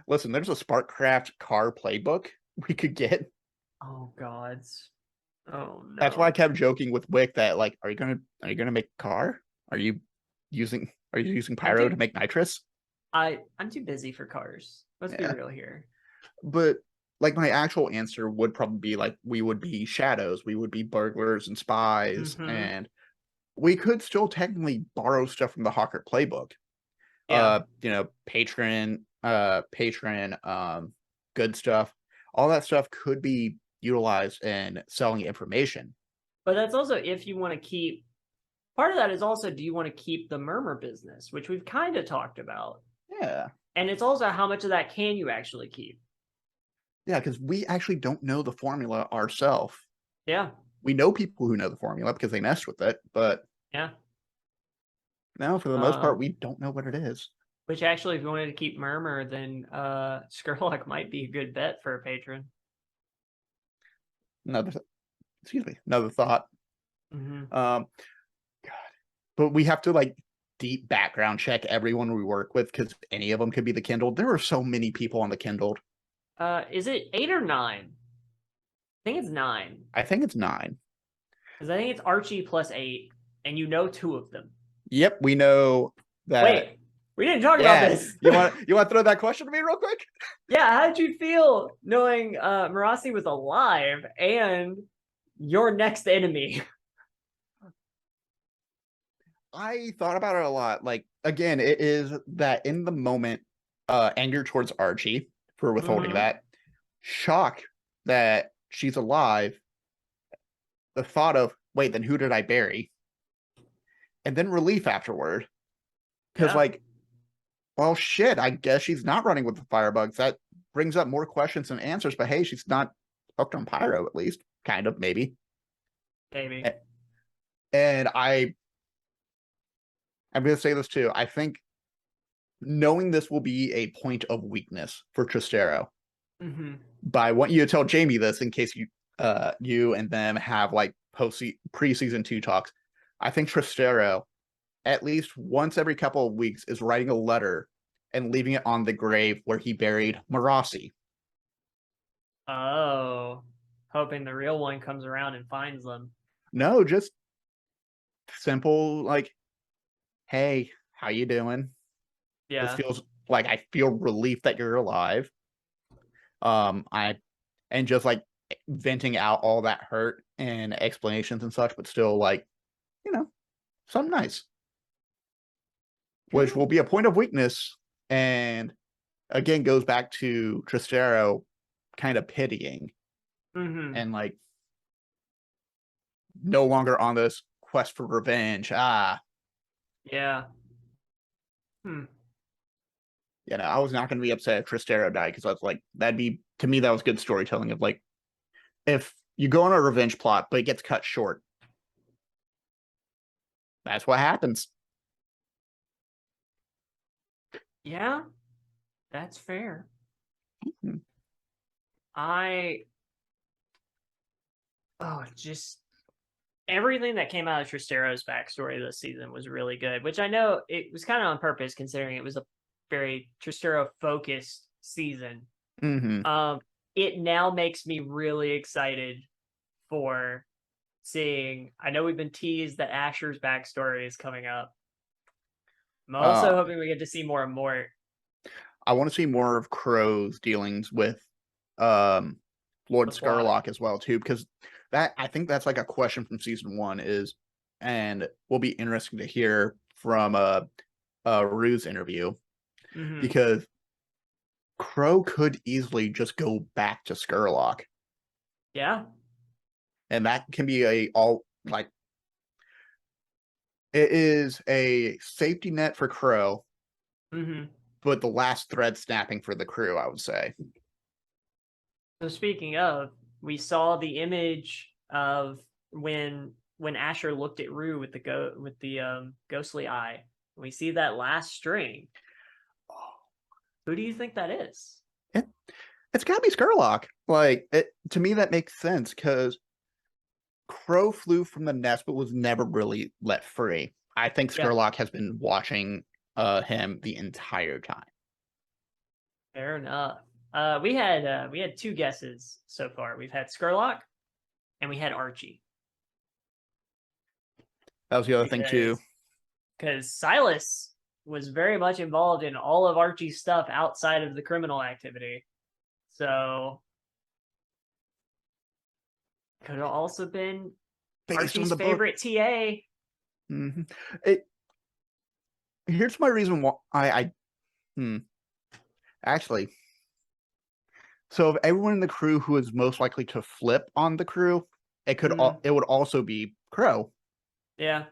Listen, there's a Sparkcraft car playbook we could get. Oh God. Oh That's why I no. kept joking with Wick that like, are you gonna make a car? Are you using I'm pyro too to make nitrous? I'm too busy for cars. Let's be Yeah. real here. But like my actual answer would probably be like we would be shadows, we would be burglars and spies, Mm-hmm. and we could still technically borrow stuff from the Hawker playbook. Yeah. Patron, good stuff. All that stuff could be utilized in selling information. But that's also if you want to keep part of that is also do you want to keep the murmur business, which we've kind of talked about. Yeah. And it's also how much of that can you actually keep? Yeah, because we actually don't know the formula ourselves. Yeah. We know people who know the formula because they messed with it, but Yeah. no, for the most part, we don't know what it is. Which actually, if you wanted to keep murmur, then Skurlock might be a good bet for a patron. Another thought. Mm-hmm. God. But we have to like deep background check everyone we work with because any of them could be the Kindled. There are so many people on the Kindled. Is it 8 or 9? I think it's 9. I think it's 9. Because I think it's Archie plus 8, and you know 2 of them. Yep, we know that. Wait, we didn't talk about this. you want to throw that question to me real quick? Yeah, how did you feel knowing Marasi was alive and your next enemy? I thought about it a lot. Like again, it is that in the moment, anger towards Archie for withholding that, shock that she's alive, the thought of wait, then who did I bury? And then relief afterward. Because like, well shit, I guess she's not running with the firebugs. That brings up more questions than answers, but hey, she's not hooked on pyro, at least. Kind of, maybe. Maybe. And I'm gonna say this too. I think knowing this will be a point of weakness for Tristero. But I want you to tell Jamie this in case you and them have like pre-season 2 talks. I think Tristero, at least once every couple of weeks, is writing a letter and leaving it on the grave where he buried Marasi. Oh, hoping the real one comes around and finds them. No, just simple like, hey, how you doing? Yeah. This feels like I feel relief that you're alive. And just like venting out all that hurt and explanations and such, but still like, something nice. Which will be a point of weakness, and again goes back to Tristero kind of pitying and like no longer on this quest for revenge. Yeah. I was not going to be upset if Tristero died because I was like, to me, that was good storytelling of like, if you go on a revenge plot, but it gets cut short, that's what happens. Yeah, that's fair. Just everything that came out of Tristero's backstory this season was really good, which I know it was kind of on purpose considering it was a very Tristero focused season. It now makes me really excited for seeing. I know we've been teased that Asher's backstory is coming up. I'm also hoping we get to see more of Mort. I want to see more of Crow's dealings with Lord Skurlock as well too, because I think that's like a question from season 1 and will be interesting to hear from Rue's interview because Crow could easily just go back to Skurlock. Yeah. And that can be it is a safety net for Crow, but the last thread snapping for the crew, I would say. So speaking of, we saw the image of when Asher looked at Rue with the ghostly eye. We see that last string. Who do you think that is? It's gotta be Skurlock. Like, to me, that makes sense because Crow flew from the nest but was never really let free. I think Yeah. Skurlock has been watching him the entire time. Fair enough. We had 2 guesses so far. We've had Skurlock and we had Archie. That was the other thing too. Because Silas was very much involved in all of Archie's stuff outside of the criminal activity. So could have also been Based on Archie's the book. favorite TA. Mhm. Here's my reason why actually. So of everyone in the crew who is most likely to flip on the crew, it would also be Crow, Yeah.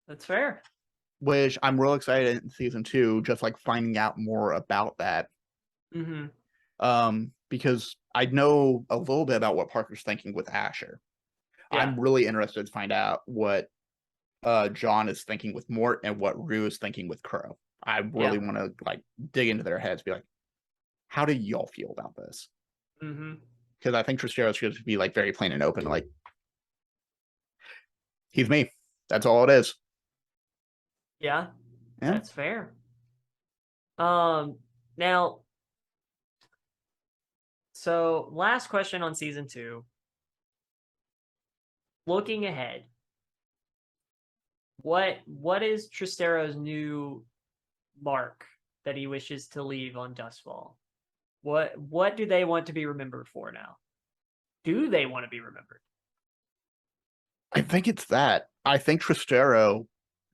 That's fair. which I'm real excited in season 2, just like finding out more about that. Because I know a little bit about what Parker's thinking with Asher. Yeah. I'm really interested to find out what John is thinking with Mort and what Rue is thinking with Crow. I really want to like dig into their heads, be like, how do y'all feel about this? Because I think Tristero's going to be like very plain and open, like, he's me. That's all it is. Yeah. That's fair. Now, so last question on season 2. Looking ahead, what is Tristero's new mark that he wishes to leave on Dustfall? What do they want to be remembered for now? Do they want to be remembered? I think it's that. I think Tristero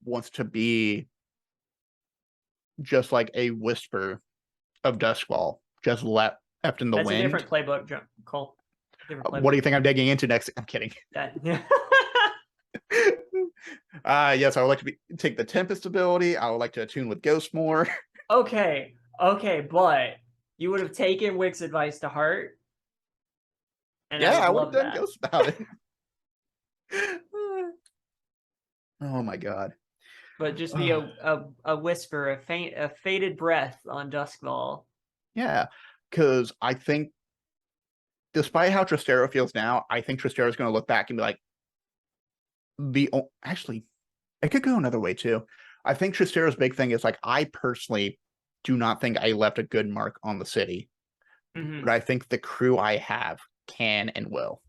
wants to be just like a whisper of Dustfall, just left in the That's wind. a different playbook, Cole. What do you think I'm digging into next? I'm kidding. Yes, I would like to take the Tempest ability. I would like to attune with Ghost more. Okay, but you would have taken Wick's advice to heart. And yeah, I would have done Ghost about it. Oh my god. But just be a whisper, a faded breath on Duskfall. Yeah, because I think, despite how Tristero feels now, I think Tristero's going to look back and be like, actually, it could go another way too. I think Tristero's big thing is like, I personally do not think I left a good mark on the city, but I think the crew I have can and will.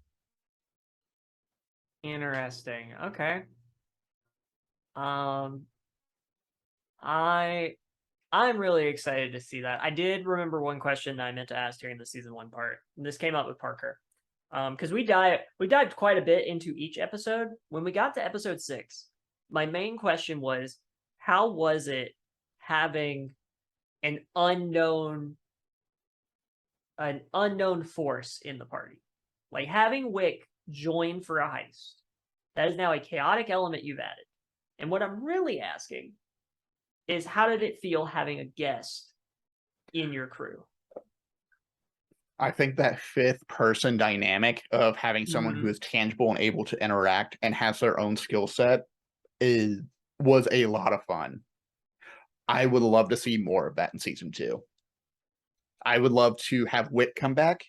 Interesting. Okay. I'm really excited to see that. I did remember one question that I meant to ask during the season 1 part. And this came up with Parker. Because we dived quite a bit into each episode. When we got to episode 6, my main question was, how was it having an unknown force in the party? Like having Wick join for a heist. That is now a chaotic element you've added. And what I'm really asking is, how did it feel having a guest in your crew? I think that 5th person dynamic of having someone who is tangible and able to interact and has their own skill set was a lot of fun. I would love to see more of that in season 2. I would love to have Wit come back.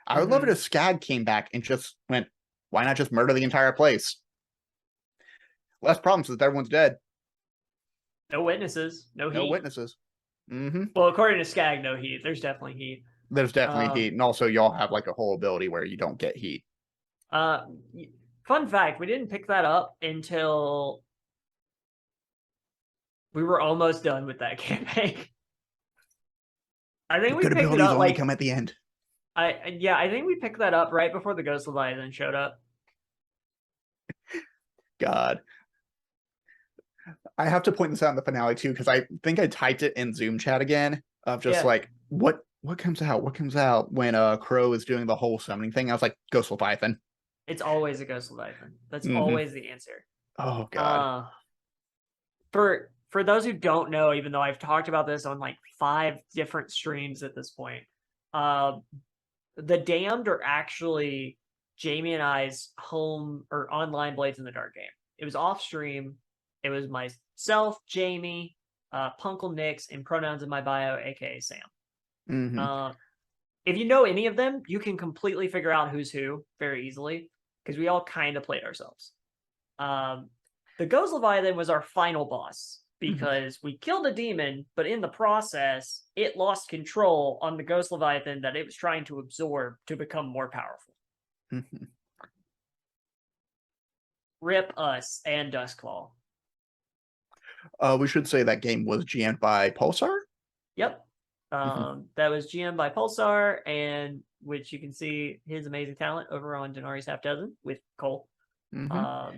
I would love it if Scag came back and just went, why not just murder the entire place? Less problems since everyone's dead. No witnesses. No heat. No witnesses. Well, according to Scag, no heat. There's definitely heat. There's definitely heat. And also y'all have like a whole ability where you don't get heat. Fun fact, we didn't pick that up until we were almost done with that campaign. I think we picked it up only come at the end. I think we picked that up right before the Ghost Leviathan showed up. God. I have to point this out in the finale too, because I think I typed it in Zoom chat again of just like, what comes out? What comes out when Crow is doing the whole summoning thing? I was like, Ghost Leviathan. It's always a Ghost Leviathan. That's always the answer. Oh god. For those who don't know, even though I've talked about this on like 5 different streams at this point, the Damned are actually Jamie and I's home or online Blades in the Dark game. It was off stream. It was myself, Jamie, Punkle Nix, and pronouns in my bio, aka Sam. Mm-hmm. If you know any of them, you can completely figure out who's who very easily because we all kind of played ourselves. The Ghost Leviathan was our final boss because we killed a demon, but in the process, it lost control on the Ghost Leviathan that it was trying to absorb to become more powerful. Mm-hmm. Rip us and Duskclaw. We should say that game was GM'd by Pulsar. Yep. That was GM by Pulsar, and which you can see his amazing talent over on Denari's Half Dozen with Cole. Mm-hmm.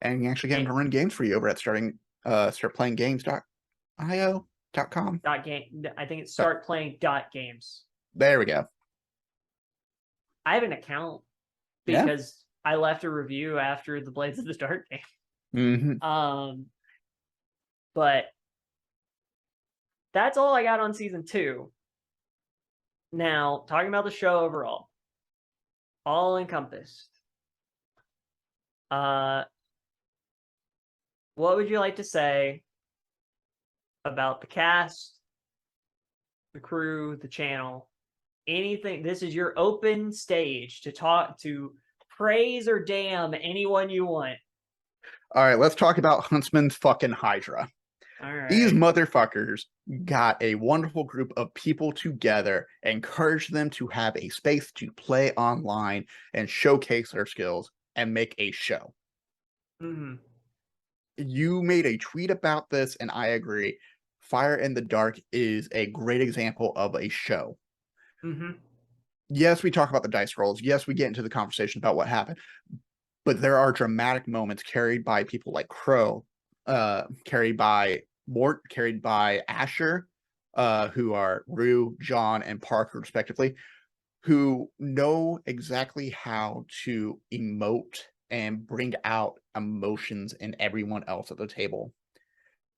And you actually get him to run games for you over at startplayinggames.io.com. Game. I think it's startplaying.games. There we go. I have an account because I left a review after the Blades of the Dark game. Mm-hmm. But that's all I got on season 2. Now, talking about the show overall, all encompassed. What would you like to say about the cast, the crew, the channel, anything? This is your open stage to talk, to praise or damn anyone you want. All right, let's talk about Huntsman's fucking Hydra. All right. These motherfuckers got a wonderful group of people together, encouraged them to have a space to play online and showcase their skills and make a show. Mm-hmm. You made a tweet about this, and I agree. Fire in the Dark is a great example of a show. Mm-hmm. Yes, we talk about the dice rolls. Yes, we get into the conversation about what happened. But there are dramatic moments carried by people like Crow, carried by Mort, carried by Astir, who are Rue, John, and Parker, respectively, who know exactly how to emote and bring out emotions in everyone else at the table.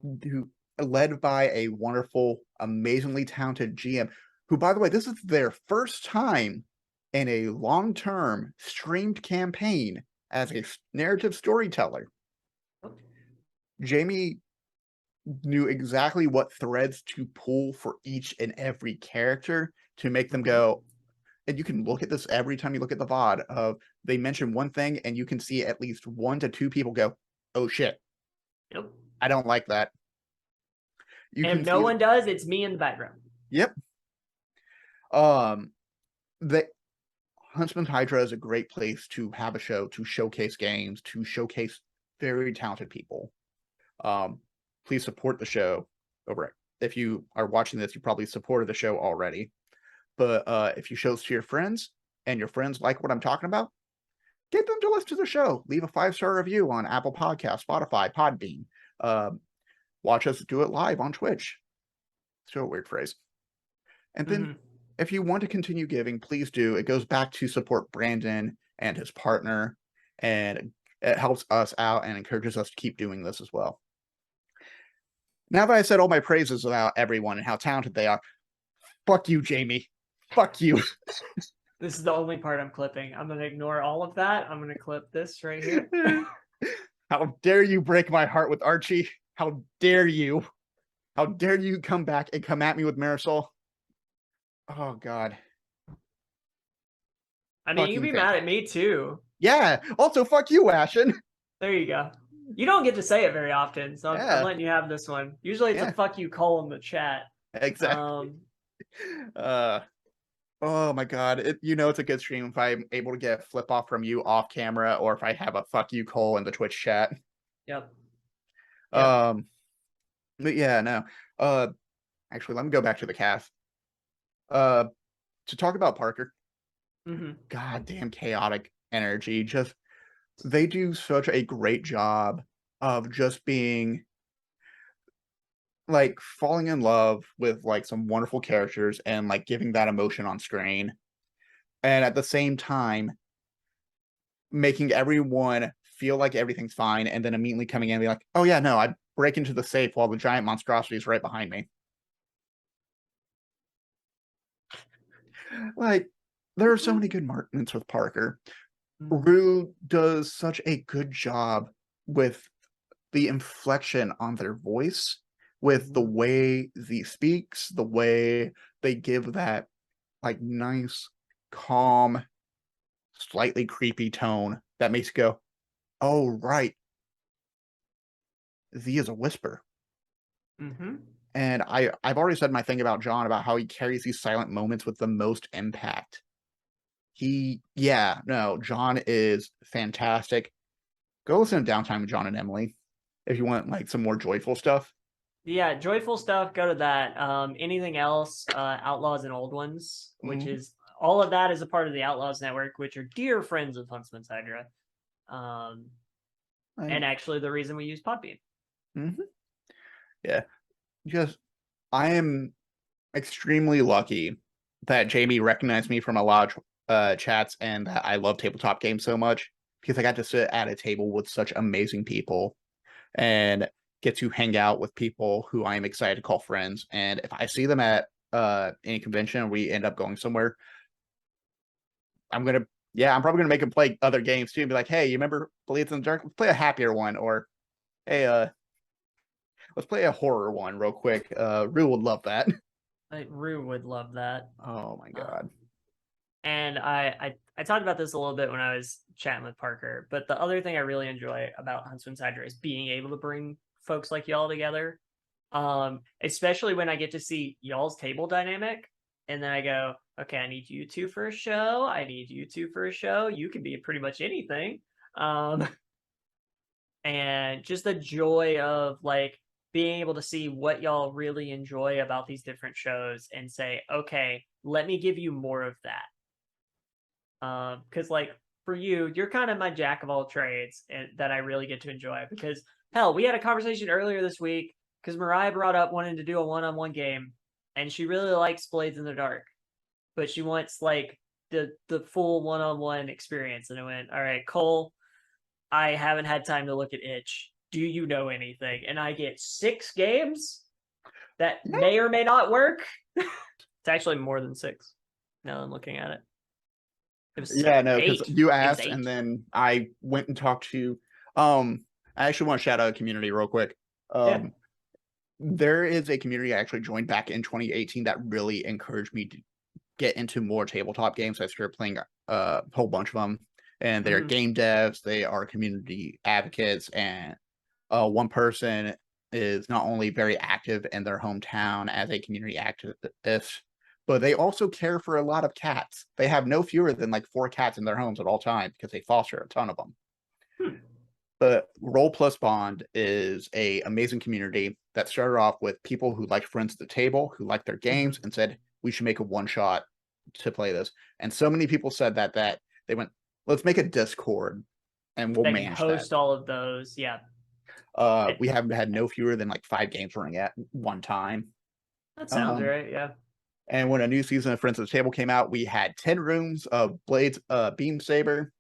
Who, led by a wonderful, amazingly talented GM, who, by the way, this is their first time in a long-term streamed campaign as a narrative storyteller. Jamie knew exactly what threads to pull for each and every character to make them go, and you can look at this every time you look at the VOD of they mention one thing and you can see at least 1 to 2 people go, oh shit. Yep. I don't like that. And if no one does, it's me in the background. Yep. The Huntsman's Hydra is a great place to have a show, to showcase games, to showcase very talented people. Please support the show over it. If you are watching this, you probably supported the show already. But if you show this to your friends and your friends like what I'm talking about, get them to listen to the show. Leave a 5-star review on Apple Podcasts, Spotify, Podbean. Watch us do it live on Twitch. So a weird phrase. And then if you want to continue giving, please do. It goes back to support Brandon and his partner, and it helps us out and encourages us to keep doing this as well. Now that I said all my praises about everyone and how talented they are, fuck you, Jamie. Fuck you. This is the only part I'm clipping. I'm going to ignore all of that. I'm going to clip this right here. How dare you break my heart with Archie? How dare you? How dare you come back and come at me with Marisol? Oh, God. I mean, you can be mad at me, too. Yeah. Also, fuck you, Ashen. There you go. You don't get to say it very often, so I'm letting you have this one. Usually it's a fuck you Cole in the chat. Exactly. Oh my God. It's a good stream if I'm able to get a flip off from you off camera, or if I have a fuck you Cole in the Twitch chat. Yep. But yeah, no. Actually, let me go back to the cast. To talk about Parker. Goddamn chaotic energy. Just they do such a great job of just being like falling in love with like some wonderful characters and like giving that emotion on screen, and at the same time making everyone feel like everything's fine, and then immediately coming in and be like, oh yeah, no, I break into the safe while the giant monstrosity is right behind me. Like, there are so many good moments with Parker. Rue does such a good job with the inflection on their voice with the way he speaks, the way they give that like nice, calm, slightly creepy tone that makes you go, "Oh, right, Z is a whisper." Mm-hmm. And I've already said my thing about John about how he carries these silent moments with the most impact. John is fantastic. Go listen to Downtime with John and Emily if you want like some more joyful stuff. Yeah, joyful stuff. Go to that. Anything else? Outlaws and Old Ones, which Mhm. is all of that is a part of the Outlaws Network, which are dear friends of Huntsman's Hydra. And actually the reason we use Podbean. Mhm. Yeah, just I am extremely lucky that Jamie recognized me from a lot of chats and that I love tabletop games so much because I got to sit at a table with such amazing people and get to hang out with people who I am excited to call friends. And if I see them at any convention and we end up going somewhere, I'm probably gonna make them play other games too and be like, hey, you remember Blades in the Dark? Let's play a happier one, or hey, let's play a horror one real quick. Rue would love that. Rue would love that. Oh my god. And I talked about this a little bit when I was chatting with Parker, but the other thing I really enjoy about Huntsman's Hydra is being able to bring folks like y'all together. Especially when I get to see y'all's table dynamic, and then I go, okay, I need you two for a show. I need you two for a show. You can be pretty much anything. And just the joy of like being able to see what y'all really enjoy about these different shows and say, okay, let me give you more of that. Because like for you, you're kind of my jack of all trades, and that I really get to enjoy. Because hell, we had a conversation earlier this week because Mariah brought up wanting to do a one-on-one game, and she really likes Blades in the Dark, but she wants like the full one-on-one experience. And I went, all right, Cole, I haven't had time to look at itch. Do you know anything? And I get 6 games that may or may not work. It's actually more than 6 now that I'm looking at it. It was Yeah, no, because 8. you It was asked, 8. and then I went and talked to. I actually want to shout out a community real quick. Yeah. There is a community I actually joined back in 2018 that really encouraged me to get into more tabletop games. I started playing a whole bunch of them, and they're game devs. They are community advocates, and one person is not only very active in their hometown as a community activist, but they also care for a lot of cats. They have no fewer than like 4 cats in their homes at all times because they foster a ton of them. But Roll+Bond is a amazing community that started off with people who liked friends at the table, who liked their games, and said we should make a one shot to play this. And so many people said that they went, let's make a Discord and we'll That can manage that. host all of those. Yeah. We have had no fewer than like 5 games running at one time. That sounds right. Yeah. And when a new season of Friends at the Table came out, we had 10 rooms of Blades Beam Saber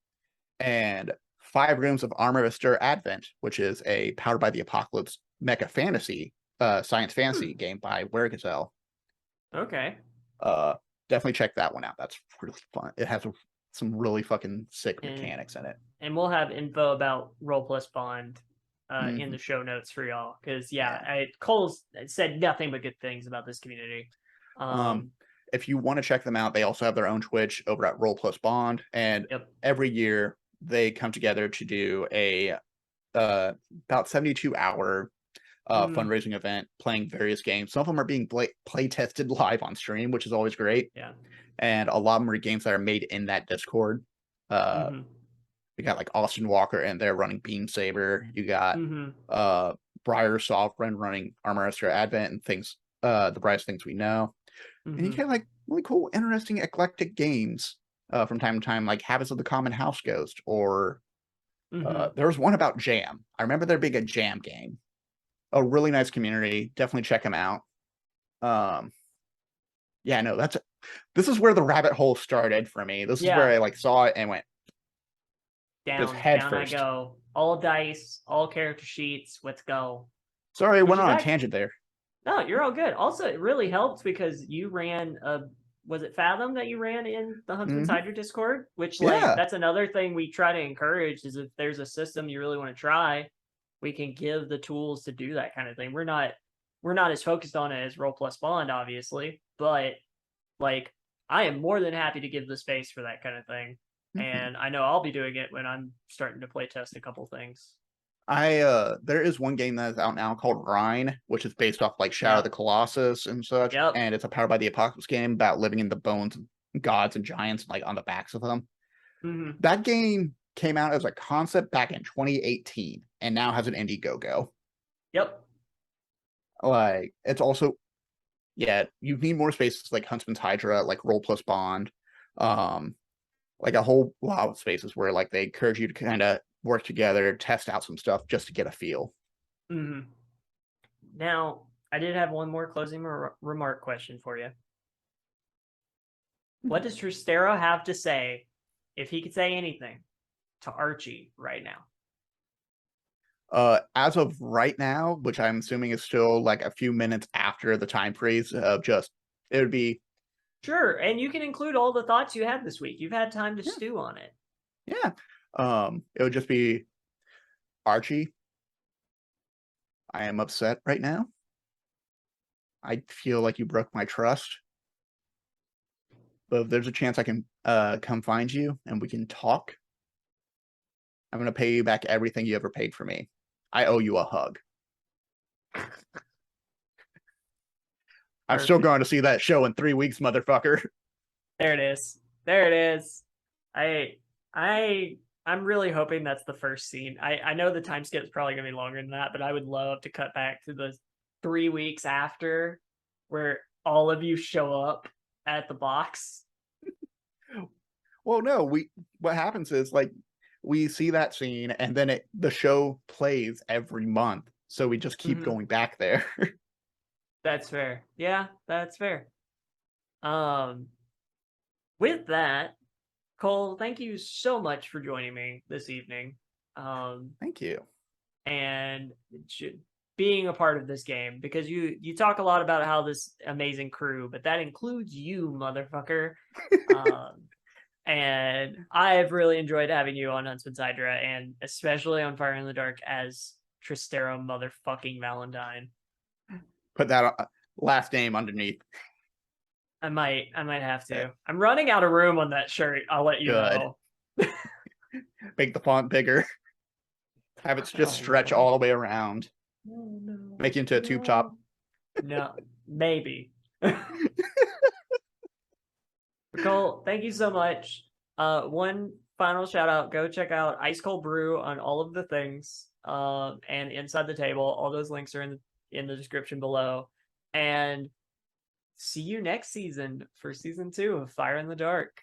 and 5 rooms of Armor of Astir Advent, which is a Powered by the Apocalypse mecha fantasy, science fantasy game by Wergazelle. Okay. Definitely check that one out. That's really fun. It has some really fucking sick mechanics in it. And we'll have info about Roll+Bond in the show notes for y'all. Because Cole's said nothing but good things about this community. If you want to check them out, they also have their own Twitch over at Roll+Bond, and every year they come together to do a about 72-hour fundraising event, playing various games. Some of them are being play tested live on stream, which is always great. Yeah, and a lot of them are games that are made in that Discord. We got like Austin Walker, and they're running Beam Saber. You got Briar Sovereign running Armor Astir Advent and things. The brightest things we know. And you get like really cool, interesting, eclectic games from time to time, like Habits of the Common House Ghost, or there was one about Jam. I remember there being a Jam game. A really nice community. Definitely check them out. Yeah, no, this is where the rabbit hole started for me. This is where I like saw it and went down first. I go. All dice, all character sheets. Let's go. Sorry, I went on a tangent there. No, you're all good. Also, it really helps because you ran was it Fathom that you ran in the Huntsman's Hydra Discord? Which that's another thing we try to encourage is if there's a system you really want to try, we can give the tools to do that kind of thing. We're not as focused on it as Roll+Bond, obviously, but like I am more than happy to give the space for that kind of thing. And I know I'll be doing it when I'm starting to play test a couple things. There is one game that is out now called Ryne, which is based off like Shadow of the Yep. Colossus and such, Yep. and it's a Powered by the Apocalypse game about living in the bones of gods and giants, like on the backs of them. That game came out as a concept back in 2018, and now has an Indiegogo. Yep. Like it's also, yeah, you need more spaces like Huntsman's Hydra, like Roll+Bond, like a whole lot of spaces where like they encourage you to kind of work together, test out some stuff just to get a feel. Now, I did have one more closing remark question for you. What does Tristero have to say, if he could say anything, to Archie right now? As of right now, which I'm assuming is still like a few minutes after the time freeze of just, it would be. Sure, and you can include all the thoughts you had this week. You've had time to stew on it. Yeah. It would just be, Archie, I am upset right now. I feel like you broke my trust. But if there's a chance I can come find you and we can talk, I'm gonna pay you back everything you ever paid for me. I owe you a hug. I'm still going to see that show in 3 weeks, motherfucker. There it is. There it is. I'm really hoping that's the first scene. I know the time skip is probably gonna be longer than that, but I would love to cut back to the 3 weeks after, where all of you show up at the box. Well, no, what happens is like we see that scene and then the show plays every month, so we just keep going back there. That's fair. Yeah, that's fair. With that, Cole, thank you so much for joining me this evening. Thank you. And being a part of this game, because you talk a lot about how this amazing crew, but that includes you, motherfucker. And I've really enjoyed having you on Huntsman's Hydra, and especially on Fire in the Dark as Tristero motherfucking Valentine. Put that last name underneath. I might have to. Yeah. I'm running out of room on that shirt. I'll let you know. Make the font bigger. Have it just stretch all the way around. No, make it into a tube top. No, maybe. Cole, thank you so much. One final shout out. Go check out Ice Cold Brew on all of the things. And Inside the Table. All those links are in the description below. And see you next season for season 2 of Fire in the Dark.